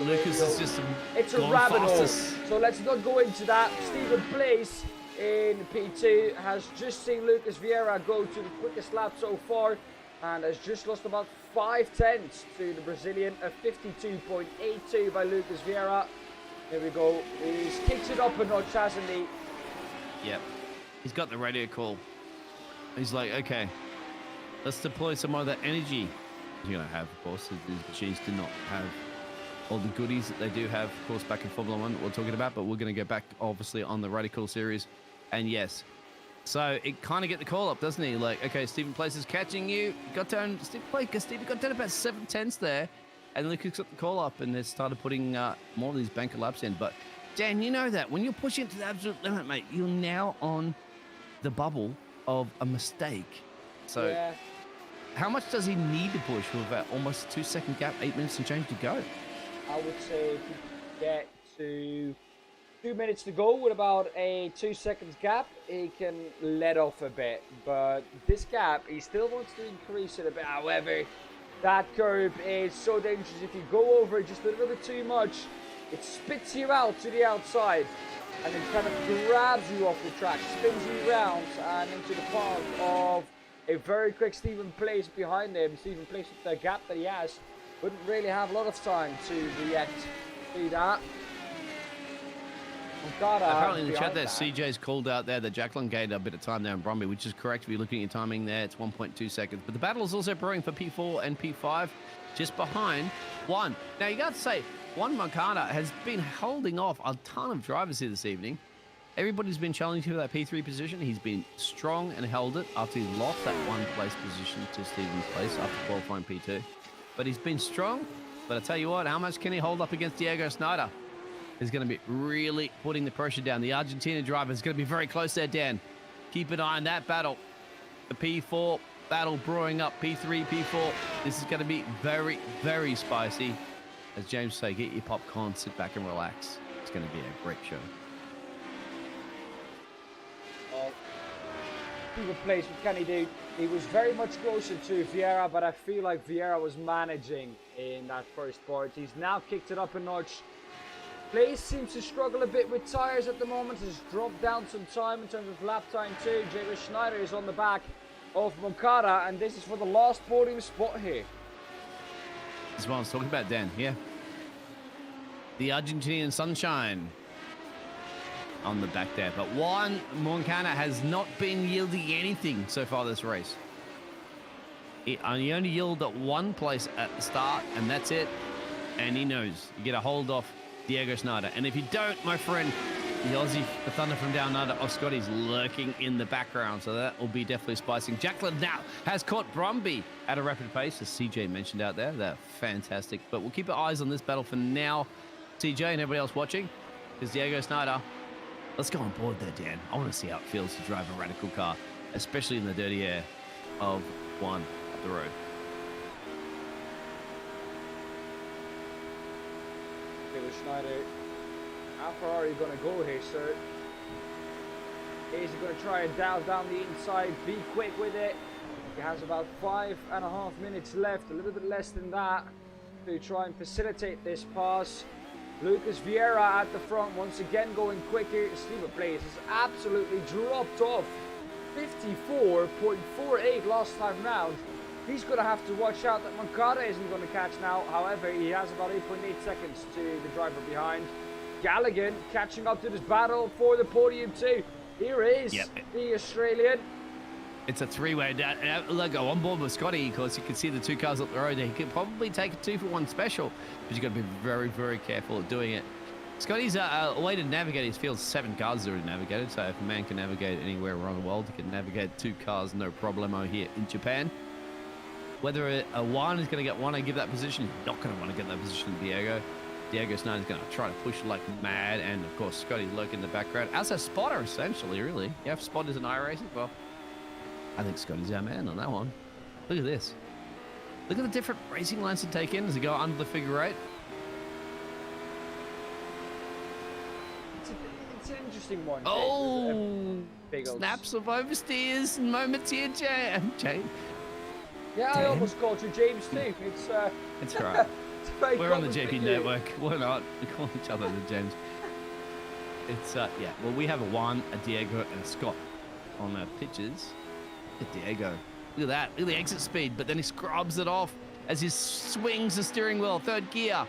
Speaker 7: Lucas is just
Speaker 6: it's a rabbit hole. So let's not go into that. Stephen Place in P2 has just seen Lucas Vieira go to the quickest lap so far, and has just lost about 5/10 to the Brazilian. A 52.82 by Lucas Vieira. There we go. He's kicked it up a notch, hasn't he?
Speaker 7: Yep. He's got the radio call. He's like, okay, let's deploy some of that energy. You're going to have, of course, these machines do not have all the goodies that they do have, of course, back in Formula One that we're talking about, but we're going to go back, obviously, on the Radical series. And yes, so it kind of get the call up, doesn't he? Like, okay, Stephen Place is catching you. Got down, Stephen got down about 7/10 there. And Lucas got the call up, and they started putting more of these banker laps in. But, Dan, you know that when you're pushing to the absolute limit, mate, you're now on the bubble of a mistake. So how much does he need to push with that almost 2 second gap, 8 minutes and change to go?
Speaker 6: I would say if you get to 2 minutes to go with about a 2 seconds gap, he can let off a bit. But this gap, he still wants to increase it a bit. However, that curb is so dangerous. If you go over it just a little bit too much, it spits you out to the outside and it kind of grabs you off the track, spins you around and into the path of a very quick Stephen Place behind him. Stephen Place with the gap that he has wouldn't really have a lot of time to react to that.
Speaker 7: Apparently in the chat there, CJ's called out there that Jacqueline gained a bit of time there in Bromby, which is correct if you're looking at your timing there. It's 1.2 seconds. But the battle is also brewing for P4 and P5, just behind one. Now, you got to say, Juan Moncada has been holding off a ton of drivers here this evening. Everybody's been challenging for that P3 position. He's been strong and held it after he lost that one place position to Stephen's place after qualifying P2. But he's been strong. But I tell you what, how much can he hold up against Diego Snyder? Is going to be really putting the pressure down. The Argentina driver is going to be very close there, Dan. Keep an eye on that battle. The P4 battle brewing up. P3, P4. This is going to be very, very spicy. As James say, get your popcorn, sit back and relax. It's going to be a great show.
Speaker 6: Stephen Place, what can he do? He was very much closer to Vieira, but I feel like Vieira was managing in that first part. He's now kicked it up a notch. Place seems to struggle a bit with tires at the moment. Has dropped down some time in terms of lap time too. J.B. Schneider is on the back of Moncada, and this is for the last podium spot here.
Speaker 7: This is what I was talking about, Dan. Yeah. The Argentinian sunshine on the back there. But Juan Moncada has not been yielding anything so far this race. He only yielded at one place at the start, and that's it. And he knows. You get a hold off Diego Snyder. And if you don't, my friend, the Aussie, the Thunder from Down Under of Scotty's lurking in the background. So that will be definitely spicing. Jacqueline now has caught Brumby at a rapid pace, as CJ mentioned out there. They're fantastic. But we'll keep our eyes on this battle for now, CJ and everybody else watching. Because Diego Snyder, let's go on board there, Dan. I want to see how it feels to drive a radical car, especially in the dirty air of one up the road.
Speaker 6: Schneider, how far are you going to go here, sir? Is he going to try and dial down the inside, be quick with it? He has about 5.5 minutes left, a little bit less than that, to try and facilitate this pass. Lucas Vieira at the front, once again going quicker. Stephen Place has absolutely dropped off 54.48 last time round. He's going to have to watch out that Moncada isn't going to catch now. However, he has about 8.8 seconds to the driver behind. Galligan catching up to this battle for the podium too. Here is the Australian.
Speaker 7: It's a three-way. Look, go on board with Scotty because you can see the two cars up the road there. He could probably take a 2-for-1 special, but you've got to be very, very careful at doing it. Scotty's a way to navigate his field. 7 cars already navigated, so if a man can navigate anywhere around the world, he can navigate 2 cars, no problemo here in Japan. Whether a Juan is going to get one and give that position, he's not going to want to get that position to Diego. Diego Snyder's going to try to push like mad, and of course Scotty's lurking in the background as a spotter, essentially, really. Yeah, Spot is an iRacing. Well, I think Scotty's our man on that one. Look at this. Look at the different racing lines to take in as they go under the figure 8.
Speaker 6: It's an interesting one.
Speaker 7: Oh, snaps of oversteers and moments here, James.
Speaker 6: Yeah, I almost called you James too. It's
Speaker 7: right. We're on the JP network. We're not. We call each other the James. It's yeah. Well, we have a Juan, a Diego, and a Scott on our pitches. Look at Diego. Look at that. Look at the exit speed. But then he scrubs it off as he swings the steering wheel, 3rd gear.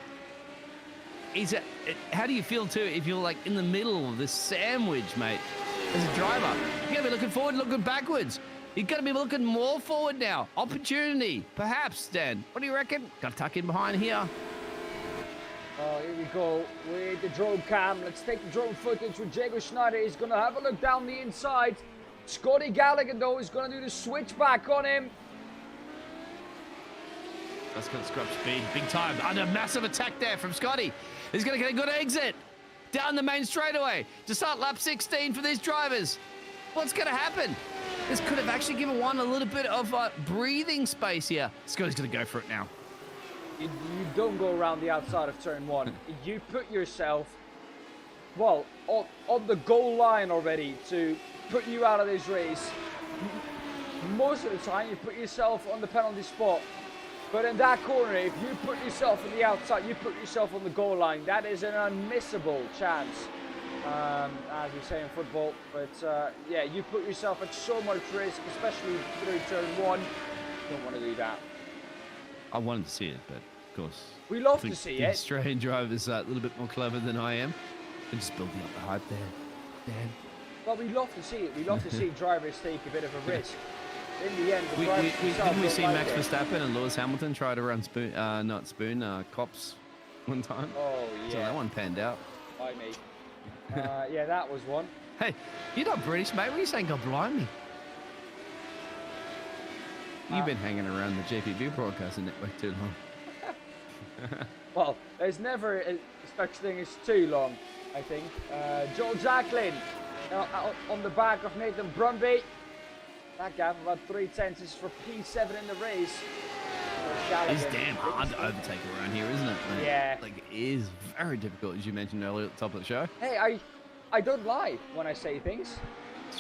Speaker 7: How do you feel too if you're like in the middle of this sandwich, mate? As a driver, you gotta be looking forward, looking backwards. You've got to be looking more forward now. Opportunity, perhaps, Dan. What do you reckon? Got to tuck in behind here.
Speaker 6: Oh, here we go with the drone cam. Let's take the drone footage with Diego Schneider. He's going to have a look down the inside. Scotty Galligan, though, is going to do the switchback on him.
Speaker 7: That's going to scrub speed big time. Under massive attack there from Scotty. He's going to get a good exit down the main straightaway to start lap 16 for these drivers. What's going to happen? This could have actually given one a little bit of breathing space here. Scotty's going to go for it now.
Speaker 6: you don't go around the outside of turn 1. You put yourself, well, on the goal line already to put you out of this race. Most of the time, you put yourself on the penalty spot. But in that corner, if you put yourself on the outside, you put yourself on the goal line. That is an unmissable chance, as we say in football. But yeah, you put yourself at so much risk, especially through turn 1. You don't want to do that.
Speaker 7: I wanted to see it, but of course.
Speaker 6: We love to see
Speaker 7: the
Speaker 6: it.
Speaker 7: Australian drivers are a little bit more clever than I am. And just building up the hype there. Dan.
Speaker 6: Well, we love to see it. We love to see drivers take a bit of a risk. In the end, the drivers
Speaker 7: didn't we see
Speaker 6: like
Speaker 7: Max
Speaker 6: it.
Speaker 7: Verstappen and Lewis Hamilton try to run cops one time?
Speaker 6: Oh, yeah.
Speaker 7: So that one panned out.
Speaker 6: Hi, mate. Yeah, that was one.
Speaker 7: Hey, you're not British, mate. What are you saying? God blimey. You've been hanging around the JPB Broadcasting Network too long.
Speaker 6: Well, there's never such thing as too long, I think. Joel Jacklin on the back of Nathan Brumby. That gap about 3/10 for P7 in the race.
Speaker 7: It's damn hard to overtake around here, isn't it? Like,
Speaker 6: Yeah.
Speaker 7: Like, it is very difficult, as you mentioned earlier at the top of the show.
Speaker 6: Hey, I don't lie when I say things.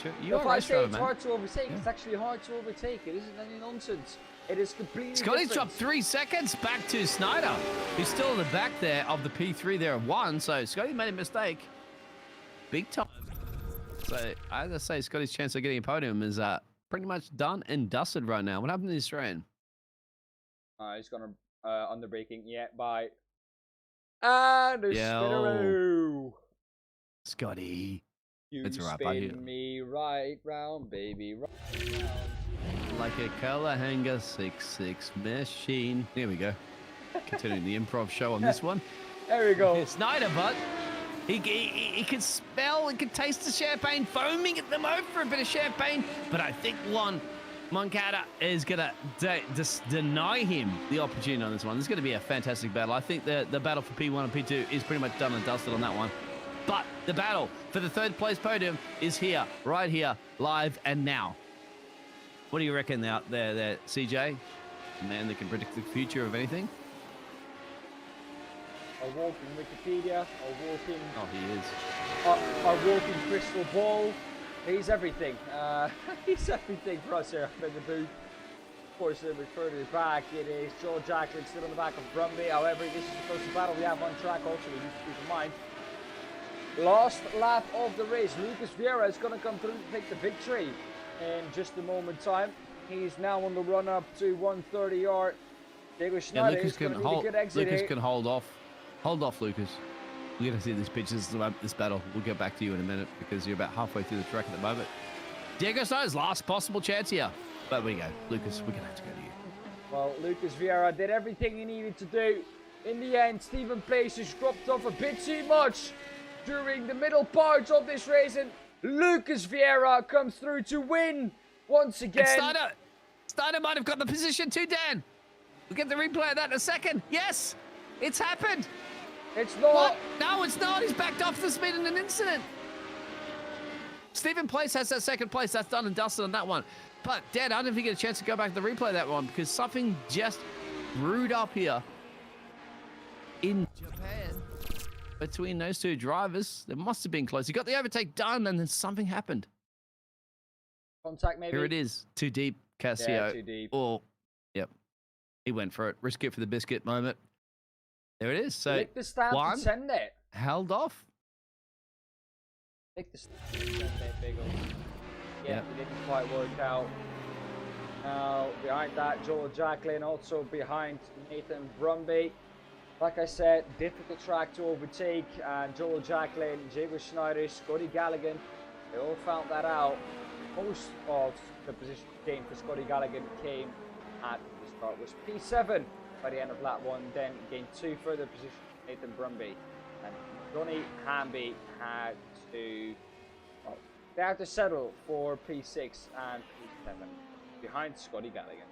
Speaker 7: Sure. You're
Speaker 6: If
Speaker 7: a
Speaker 6: I
Speaker 7: race
Speaker 6: say
Speaker 7: driver,
Speaker 6: it's
Speaker 7: man.
Speaker 6: hard to overtake, it's actually hard to overtake. It isn't any nonsense. It is completely
Speaker 7: Scotty's
Speaker 6: different.
Speaker 7: dropped 3 seconds back to Snyder, who's still in the back there of the P3 there at 1. So Scotty made a mistake. Big time. So as I say, Scotty's chance of getting a podium is pretty much done and dusted right now. What happened to the Australian?
Speaker 6: He's gonna underbraking. Yeah, bye. And a spinneroo.
Speaker 7: Scotty.
Speaker 6: You
Speaker 7: It's all right, bye.
Speaker 6: spin me right round, baby, right round.
Speaker 7: Like a color hanger 6-6 machine. There we go. Continuing the improv show on this one.
Speaker 6: There we go.
Speaker 7: Snyder, but he can smell, he can taste the champagne foaming at the moment for a bit of champagne. But I think Moncada is going to just deny him the opportunity on this one. This is going to be a fantastic battle. I think the battle for P1 and P2 is pretty much done and dusted on that one. But the battle for the 3rd place podium is here, right here, live and now. What do you reckon out there, CJ? The man that can predict the future of anything?
Speaker 6: A walking Wikipedia, a walking...
Speaker 7: Oh, he is.
Speaker 6: A walking crystal ball. He's everything. He's everything for us here up in the booth. Of course, a bit further back, it is Joel Jacklin still on the back of Brumby. However, this is the closest battle we have on track. Also, we need to keep in mind. Last lap of the race. Lucas Vieira is going to come through to take the victory in just a moment time. He's now on the run up to 130 yard. Diego Schneider is going to need a good exit
Speaker 7: Lucas
Speaker 6: here.
Speaker 7: can hold off. Hold off, Lucas. We're going to see these pictures of this battle. We'll get back to you in a minute because you're about halfway through the track at the moment. Diego Schneider's last possible chance here. But we go. Lucas, we're going to have to go to you.
Speaker 6: Well, Lucas Vieira did everything he needed to do. In the end, Stephen Places dropped off a bit too much during the middle parts of this race, and Lucas Vieira comes through to win once again.
Speaker 7: And Snyder might have got the position too, Dan. We'll get the replay of that in a second. Yes, it's happened.
Speaker 6: It's not.
Speaker 7: What? No, it's not. He's backed off the speed in an incident. Stephen Place has that 2nd place. That's done and dusted on that one. But, Dan, I don't know if you get a chance to go back to the replay of that one because something just brewed up here in Japan between those two drivers. It must have been close. He got the overtake done and then something happened.
Speaker 6: Contact maybe.
Speaker 7: Here it is. Too deep, Casio.
Speaker 6: Yeah, too deep.
Speaker 7: Oh, yep. He went for it. Risk it for the biscuit moment. There it is. So,
Speaker 6: Lick the stamp
Speaker 7: one
Speaker 6: and send it.
Speaker 7: held off.
Speaker 6: Lick the stamp and send it, Biggles. Yeah,
Speaker 7: Yep.
Speaker 6: it didn't quite work out. Now, behind that, Joel Jacklin, also behind Nathan Brumby. Like I said, difficult track to overtake, and Joel Jacklin, Diego Schneider, Scotty Galligan, they all found that out. Most of the position gain for Scotty Galligan came at the start was P7 by the end of lap 1, then gained 2 further positions for Nathan Brumby, and Johnny Hamby had to, well, they had to settle for P6 and P7 behind Scotty Galligan.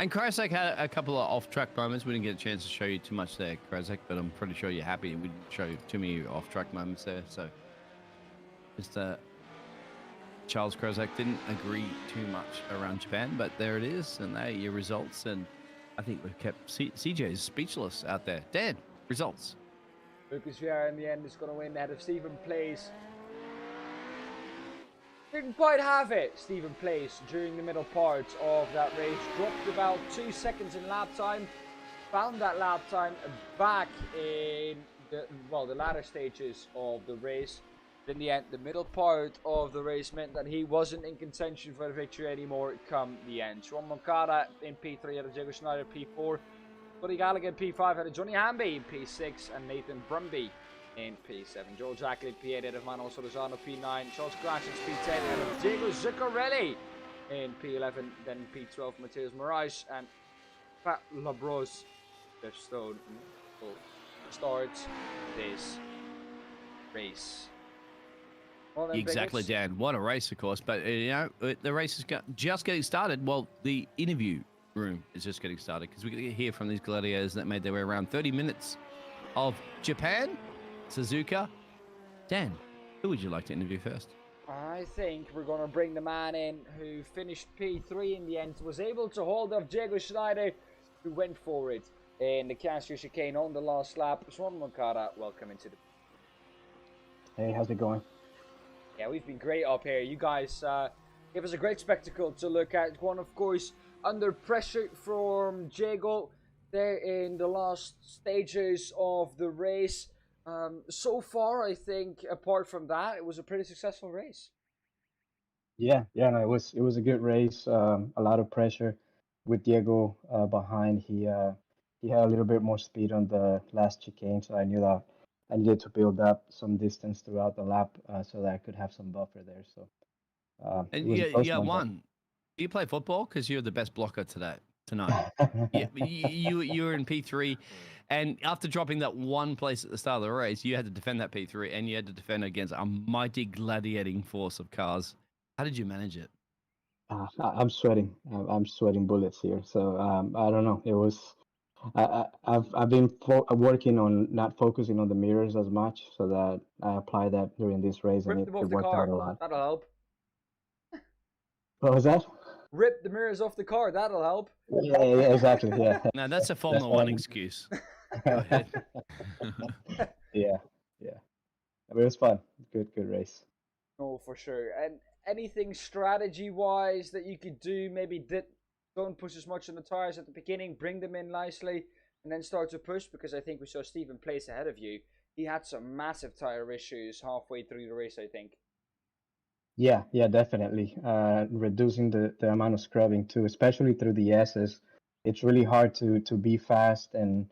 Speaker 7: And Krasek had a couple of off-track moments. We didn't get a chance to show you too much there, Krasek, but I'm pretty sure you're happy. We didn't show you too many off-track moments there. So just Charles Krasek didn't agree too much around Japan, but there it is, and there are your results. And I think we've kept CJ's speechless out there. Dan, results.
Speaker 6: Lucas Vieira in the end is going to win ahead of Stephen Place. Didn't quite have it, Stephen Place, during the middle part of that race. Dropped about 2 seconds in lap time. Found that lap time back in the latter stages of the race. In the end, the middle part of the race meant that he wasn't in contention for the victory anymore come the end. Juan Moncada in P3 had a Diego Schneider P4. Buddy Gallagher in P5 had a Johnny Hamby in P6 and Nathan Brumby in P7. Joel Jackley P8 out of Manuel Solorzano P9. Charles Grashens P10 out of Diego Zuccarelli in P11. Then P12 Mateus Moraes and Pat Labros Stone will start this race. Well then,
Speaker 7: Exactly,
Speaker 6: Biggles.
Speaker 7: Dan. What a race, of course. But, the race is just getting started. Well, the interview room is just getting started because we're going to hear from these gladiators that made their way around 30 minutes of Japan, Suzuka. Dan, who would you like to interview first?
Speaker 6: I think we're going to bring the man in who finished P3 in the end, was able to hold off Diego Schneider, who went for it in the Castro chicane on the last lap. Juan Moncada, welcome into the...
Speaker 8: Hey, how's it going?
Speaker 6: Yeah, we've been great up here. You guys gave us a great spectacle to look at. One, of course, under pressure from Diego there in the last stages of the race. So far, I think, apart from that, it was a pretty successful race.
Speaker 8: Yeah, no, it was a good race. A lot of pressure with Diego behind. He had a little bit more speed on the last chicane, so I knew that I needed to build up some distance throughout the lap so that I could have some buffer there. So it
Speaker 7: And
Speaker 8: was a close one,
Speaker 7: one. Do you play football? Because you're the best blocker tonight. Yeah, you were in P3, and after dropping that one place at the start of the race, you had to defend that P3, and you had to defend against a mighty gladiating force of cars. How did you manage it?
Speaker 8: I'm sweating. I'm sweating bullets here. So I don't know. It was. I've been working on not focusing on the mirrors as much, so that I apply that during this race, and
Speaker 6: Rip
Speaker 8: it
Speaker 6: them off the
Speaker 8: worked
Speaker 6: car.
Speaker 8: out a lot.
Speaker 6: That'll help.
Speaker 8: What was that?
Speaker 6: Rip the mirrors off the car. That'll help.
Speaker 8: Yeah, exactly. Yeah.
Speaker 7: No, that's a Formula One excuse. Go ahead.
Speaker 8: Yeah. But it was fun. Good race.
Speaker 6: Oh, for sure. And anything strategy-wise that you could do? Maybe don't push as much on the tires at the beginning. Bring them in nicely, and then start to push. Because I think we saw Stephen Place ahead of you. He had some massive tire issues halfway through the race, I think.
Speaker 8: Yeah, definitely. Reducing the amount of scrubbing too, especially through the S's. It's really hard to be fast and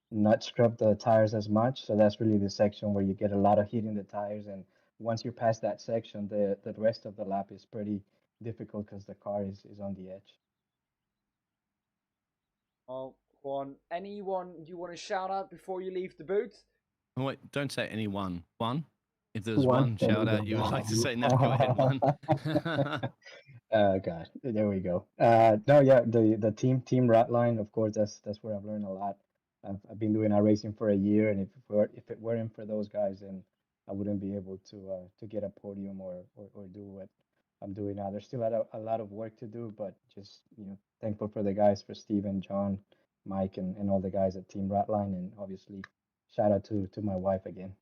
Speaker 8: not scrub the tires as much. So that's really the section where you get a lot of heat in the tires. And once you're past that section, the rest of the lap is pretty difficult because the car is on the edge.
Speaker 6: Oh, Juan, anyone you want to shout out before you leave the booth?
Speaker 7: Oh, wait, don't say anyone. One. If there's
Speaker 8: One.
Speaker 7: one shout out you would like to say, no, go ahead, one.
Speaker 8: God, there we go. No, yeah, the team Ratline, of course, that's where I've learned a lot. I've been doing iRacing for a year, and if it weren't for those guys, then I wouldn't be able to get a podium or do what I'm doing now. There's still a lot of work to do, but just thankful for the guys, for Steven, John, Mike, and all the guys at Team Ratline, and obviously shout out to my wife again.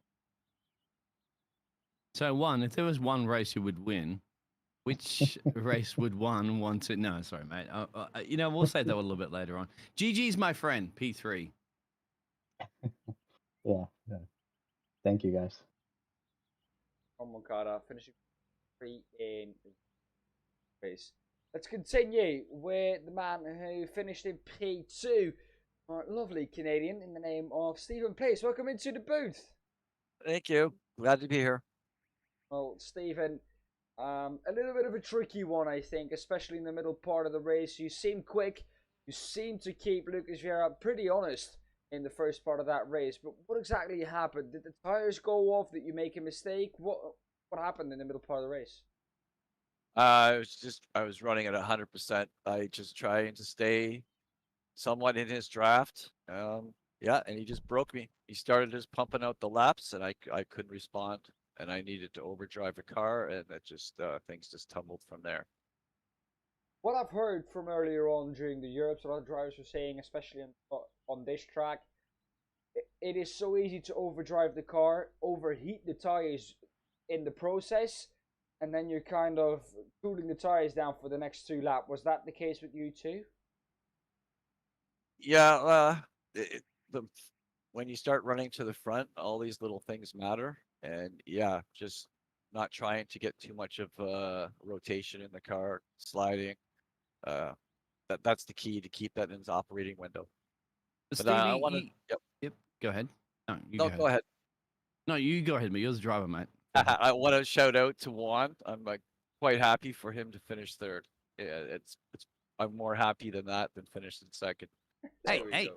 Speaker 7: So one, if there was one race you would win, which race would one want to? No, sorry, mate. We'll say that a little bit later on. GG's my friend, P3.
Speaker 8: Yeah. Thank you, guys.
Speaker 6: Moncada finishing 3 in race. Let's continue with the man who finished in P2. Our lovely Canadian in the name of Stephen Place. Welcome into the booth.
Speaker 2: Thank you. Glad to be here.
Speaker 6: Well, Stephen, a little bit of a tricky one, I think, especially in the middle part of the race. You seem quick. You seem to keep Lucas Vieira pretty honest in the first part of that race. But what exactly happened? Did the tires go off? Did you make a mistake? What happened in the middle part of the race?
Speaker 2: I was running at 100%. I just trying to stay somewhat in his draft. Yeah, and he just broke me. He started just pumping out the laps, and I couldn't respond. And I needed to overdrive a car, and that just things just tumbled from there.
Speaker 6: what I've heard from earlier on during the Europes, a lot of drivers were saying, especially on this track, it is so easy to overdrive the car, overheat the tires in the process, and then you're kind of cooling the tires down for the next 2 laps. Was that the case with you too?
Speaker 2: Yeah, when you start running to the front, all these little things matter, and yeah, just not trying to get too much of rotation in the car, sliding. That's the key to keep that in its operating window. But
Speaker 7: Stevie,
Speaker 2: I want to. Yep.
Speaker 7: Yep. Go ahead. No, you
Speaker 2: No, go ahead.
Speaker 7: No, you go ahead, mate. You're the driver, mate.
Speaker 2: I want to shout out to Juan. I'm quite happy for him to finish third. Yeah, it's. I'm more happy than that than finishing second.
Speaker 7: Hey,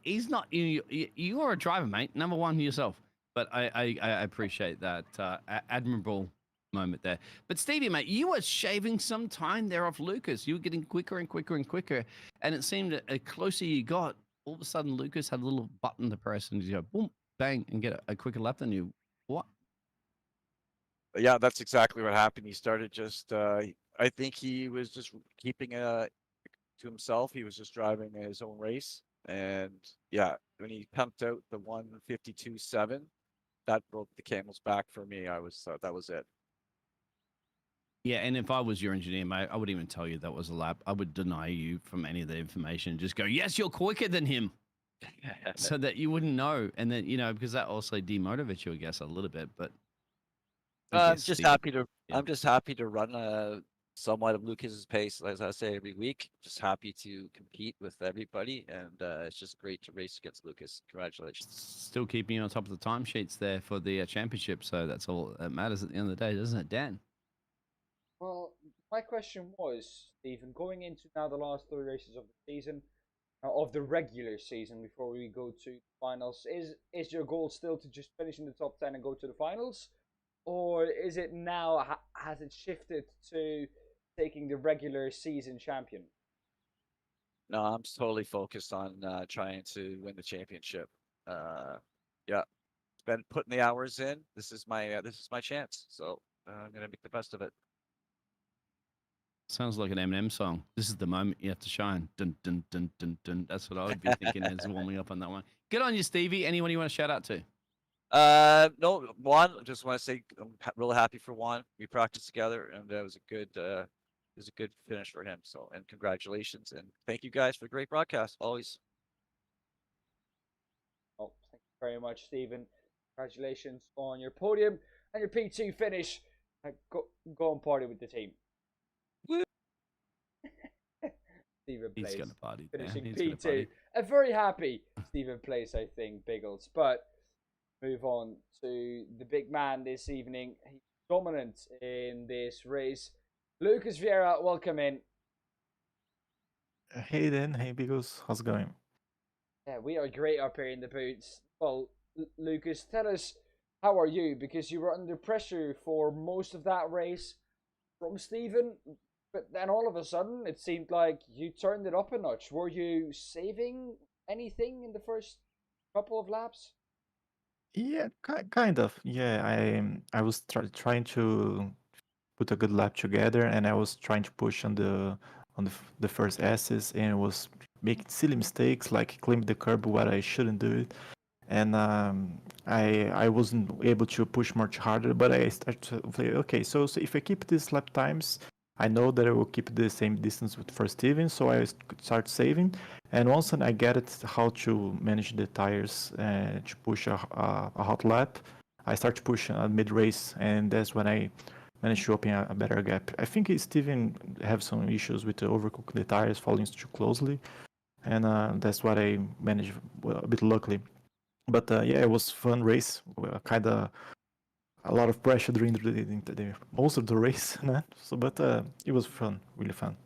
Speaker 7: he's not. You are a driver, mate. Number one yourself. But I appreciate that admirable moment there. But Stevie, mate, you were shaving some time there off Lucas. You were getting quicker and quicker and quicker, and it seemed that the closer you got, all of a sudden Lucas had a little button to press and you go boom, bang, and get a quicker lap than you. What?
Speaker 2: Yeah, that's exactly what happened. He started just. I think he was just keeping to himself. He was just driving his own race, and yeah, when he pumped out the 152.7, that broke the camel's back for me. I was that was it.
Speaker 7: Yeah, and if I was your engineer, mate, I wouldn't even tell you that was a lap. I would deny you from any of the information. Just go, yes, you're quicker than him, so that you wouldn't know. And then because that also demotivates you, I guess, a little bit. But
Speaker 2: I'm just happy to. Yeah. I'm just happy to run somewhat of Lucas's pace, as I say every week. Just happy to compete with everybody, and it's just great to race against Lucas. Congratulations.
Speaker 7: Still keeping you on top of the timesheets there for the championship, so that's all that matters at the end of the day, doesn't it, Dan?
Speaker 6: Well, my question was, Stephen, going into now the last 3 races of the season, of the regular season, before we go to the finals, is your goal still to just finish in the top 10 and go to the finals? Or is it now, has it shifted to taking the regular season champion?
Speaker 2: No, I'm totally focused on trying to win the championship. Yeah, been putting the hours in. This is my chance. So I'm gonna make the best of it.
Speaker 7: Sounds like an Eminem song. This is the moment you have to shine. Dun dun dun dun dun. That's what I would be thinking as warming up on that one. Good on you, Stevie. Anyone you want to shout out to?
Speaker 2: No, Juan. Just want to say I'm really happy for Juan. We practiced together, and it was a good finish for him. So, and congratulations, and thank you guys for the great broadcast. Always.
Speaker 6: Oh, thank you very much, Stephen. Congratulations on your podium and your P2 finish. Go and party with the team.
Speaker 2: Woo.
Speaker 6: Stephen
Speaker 7: He's
Speaker 6: Place
Speaker 7: gonna party.
Speaker 6: finishing
Speaker 7: He's
Speaker 6: P2. A very happy Stephen Place, I think, Biggles. But move on to the big man this evening. He's dominant in this race. Lucas Vieira, welcome in.
Speaker 9: Hey Dan, hey Biggles, how's it going?
Speaker 6: Yeah, we are great up here in the boots. Well, Lucas, tell us, how are you? Because you were under pressure for most of that race from Stephen, but then all of a sudden it seemed like you turned it up a notch. Were you saving anything in the first couple of laps?
Speaker 9: Yeah, kind of. Yeah, I was trying to put a good lap together, and I was trying to push on the first S's, and was making silly mistakes like claiming the curb where I shouldn't do it, and I wasn't able to push much harder. But I started to say, okay, so if I keep these lap times, I know that I will keep the same distance with for Steven, so I start saving. And once I get it how to manage the tires to push a hot lap, I start to push mid race, and that's when I managed to open a better gap. I think Steven have some issues with the overcooking the tires, falling too closely, and that's what I managed a bit luckily. But yeah, it was fun race. Kind of a lot of pressure during the most of the race, so but it was fun, really fun.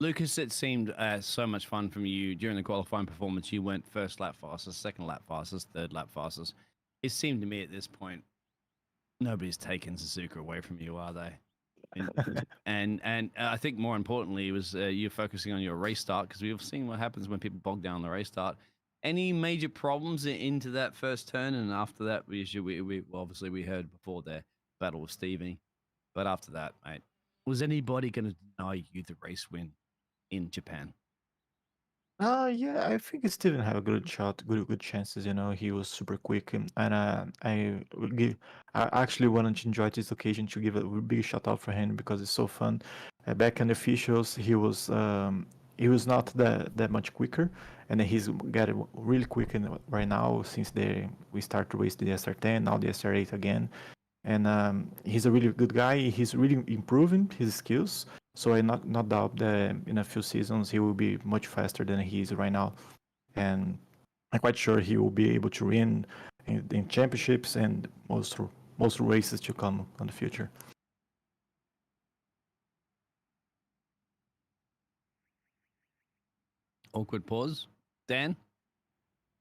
Speaker 7: Lucas, it seemed so much fun from you during the qualifying performance. You went first lap fastest, second lap fastest, third lap fastest. It seemed to me at this point, nobody's taken Suzuka away from you, are they? And I think more importantly, it was you focusing on your race start, because we've seen what happens when people bog down the race start. Any major problems into that first turn, and after that, we obviously we heard before the battle with Stevie, but after that, mate, Was anybody going to deny you the race win in Japan?
Speaker 9: Yeah, I think Steven have a good shot, good chances. You know, he was super quick, and I will give. I actually wanted to enjoy this occasion to give a big shout out for him because it's so fun. Back in the officials, he was not that much quicker, and he's getting really quick right now since we start to race the SR10, now the SR8 again. And he's a really good guy. He's really improving his skills. So I not doubt that in a few seasons he will be much faster than he is right now. And I'm quite sure he will be able to win in championships and most races to come in the future.
Speaker 7: Awkward pause. Dan?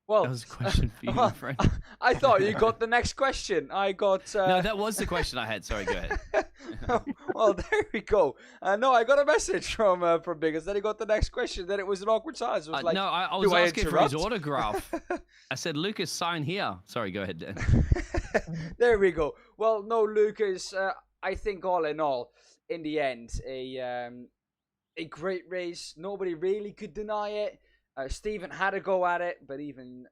Speaker 6: Well,
Speaker 7: That was a question for you, my friend.
Speaker 6: I thought you got the next question. I got.
Speaker 7: No, that was the question I had. Sorry, go ahead.
Speaker 6: Well, there we go. No, I got a message from Biggles. Then he got the next question. Then it was an awkward silence. It was like,
Speaker 7: no, I was
Speaker 6: do I
Speaker 7: asking for his
Speaker 6: interrupt?
Speaker 7: autograph. I said, Lucas, sign here. Sorry, go ahead, Dan.
Speaker 6: There we go. Well, no, Lucas. I think all in all, in the end, a great race. Nobody really could deny it. Stephen had a go at it, but even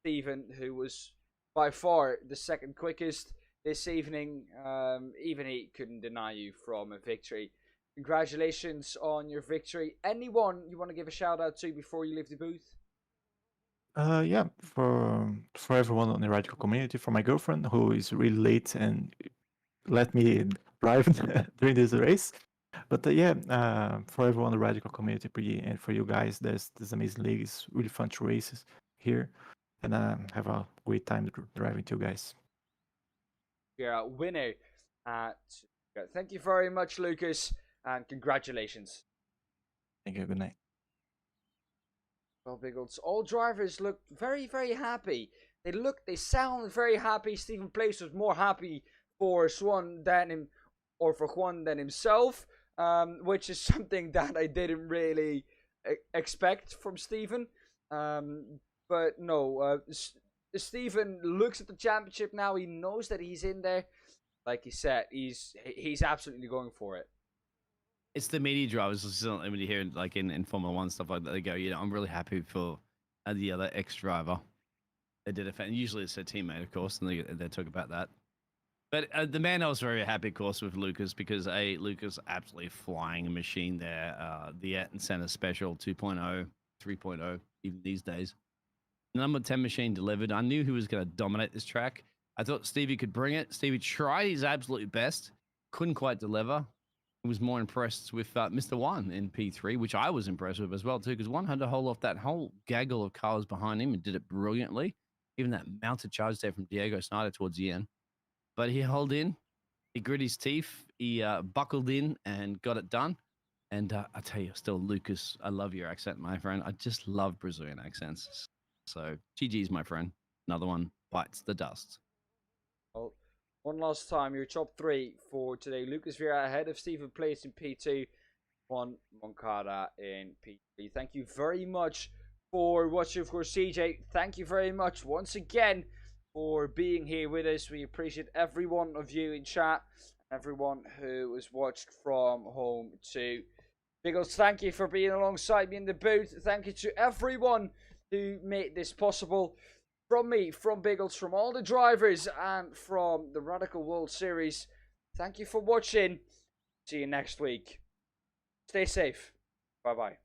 Speaker 6: Stephen, who was by far the second quickest this evening, even he couldn't deny you from a victory. Congratulations on your victory. Anyone you want to give a shout out to before you leave the booth?
Speaker 9: Yeah, for everyone on the radical community, for my girlfriend who is really late and let me drive during this race. But yeah, for everyone in the radical community and for you guys, this amazing league is really fun to races here, and have a great time driving to you guys.
Speaker 6: You're a winner. Thank you very much, Lucas, and congratulations.
Speaker 9: Thank you. Good night.
Speaker 6: Well, Biggles, all drivers look very, very happy. They sound very happy. Stephen Place was more happy for Juan than himself, which is something that I didn't really expect from Stephen. But no, Stephen looks at the championship now. He knows that he's in there. Like he said, he's absolutely going for it.
Speaker 7: It's the media drivers. When you hear like in Formula One stuff like that, they go, I'm really happy for the other ex-driver. They did it, and usually it's their teammate, of course, and they talk about that. But the man I was very happy, of course, with Lucas because Lucas absolutely flying a machine there. The Ayrton Senna Special 2.0, 3.0, even these days. Number 10 machine delivered. I knew he was going to dominate this track. I thought Stevie could bring it. Stevie tried his absolute best, couldn't quite deliver. I was more impressed with Mr. One in P3, which I was impressed with as well, too, because One had to hold off that whole gaggle of cars behind him and did it brilliantly. Even that mounted charge there from Diego Snyder towards the end. But he held in, he grit his teeth, he buckled in and got it done. And I tell you, still, Lucas, I love your accent, my friend. I just love Brazilian accents. So, GG's, my friend. Another one bites the dust.
Speaker 6: Well, one last time, your top three for today. Lucas Vieira ahead of Stephen Place in P2, Juan Moncada in P3. Thank you very much for watching. Of course, CJ, thank you very much once again for being here with us. We appreciate every one of you in chat, everyone who has watched from home too. Biggles, thank you for being alongside me in the booth. Thank you to everyone who made this possible. From me, from Biggles, from all the drivers, and from the Radical World Series, thank you for watching. See you next week. Stay safe. Bye-bye.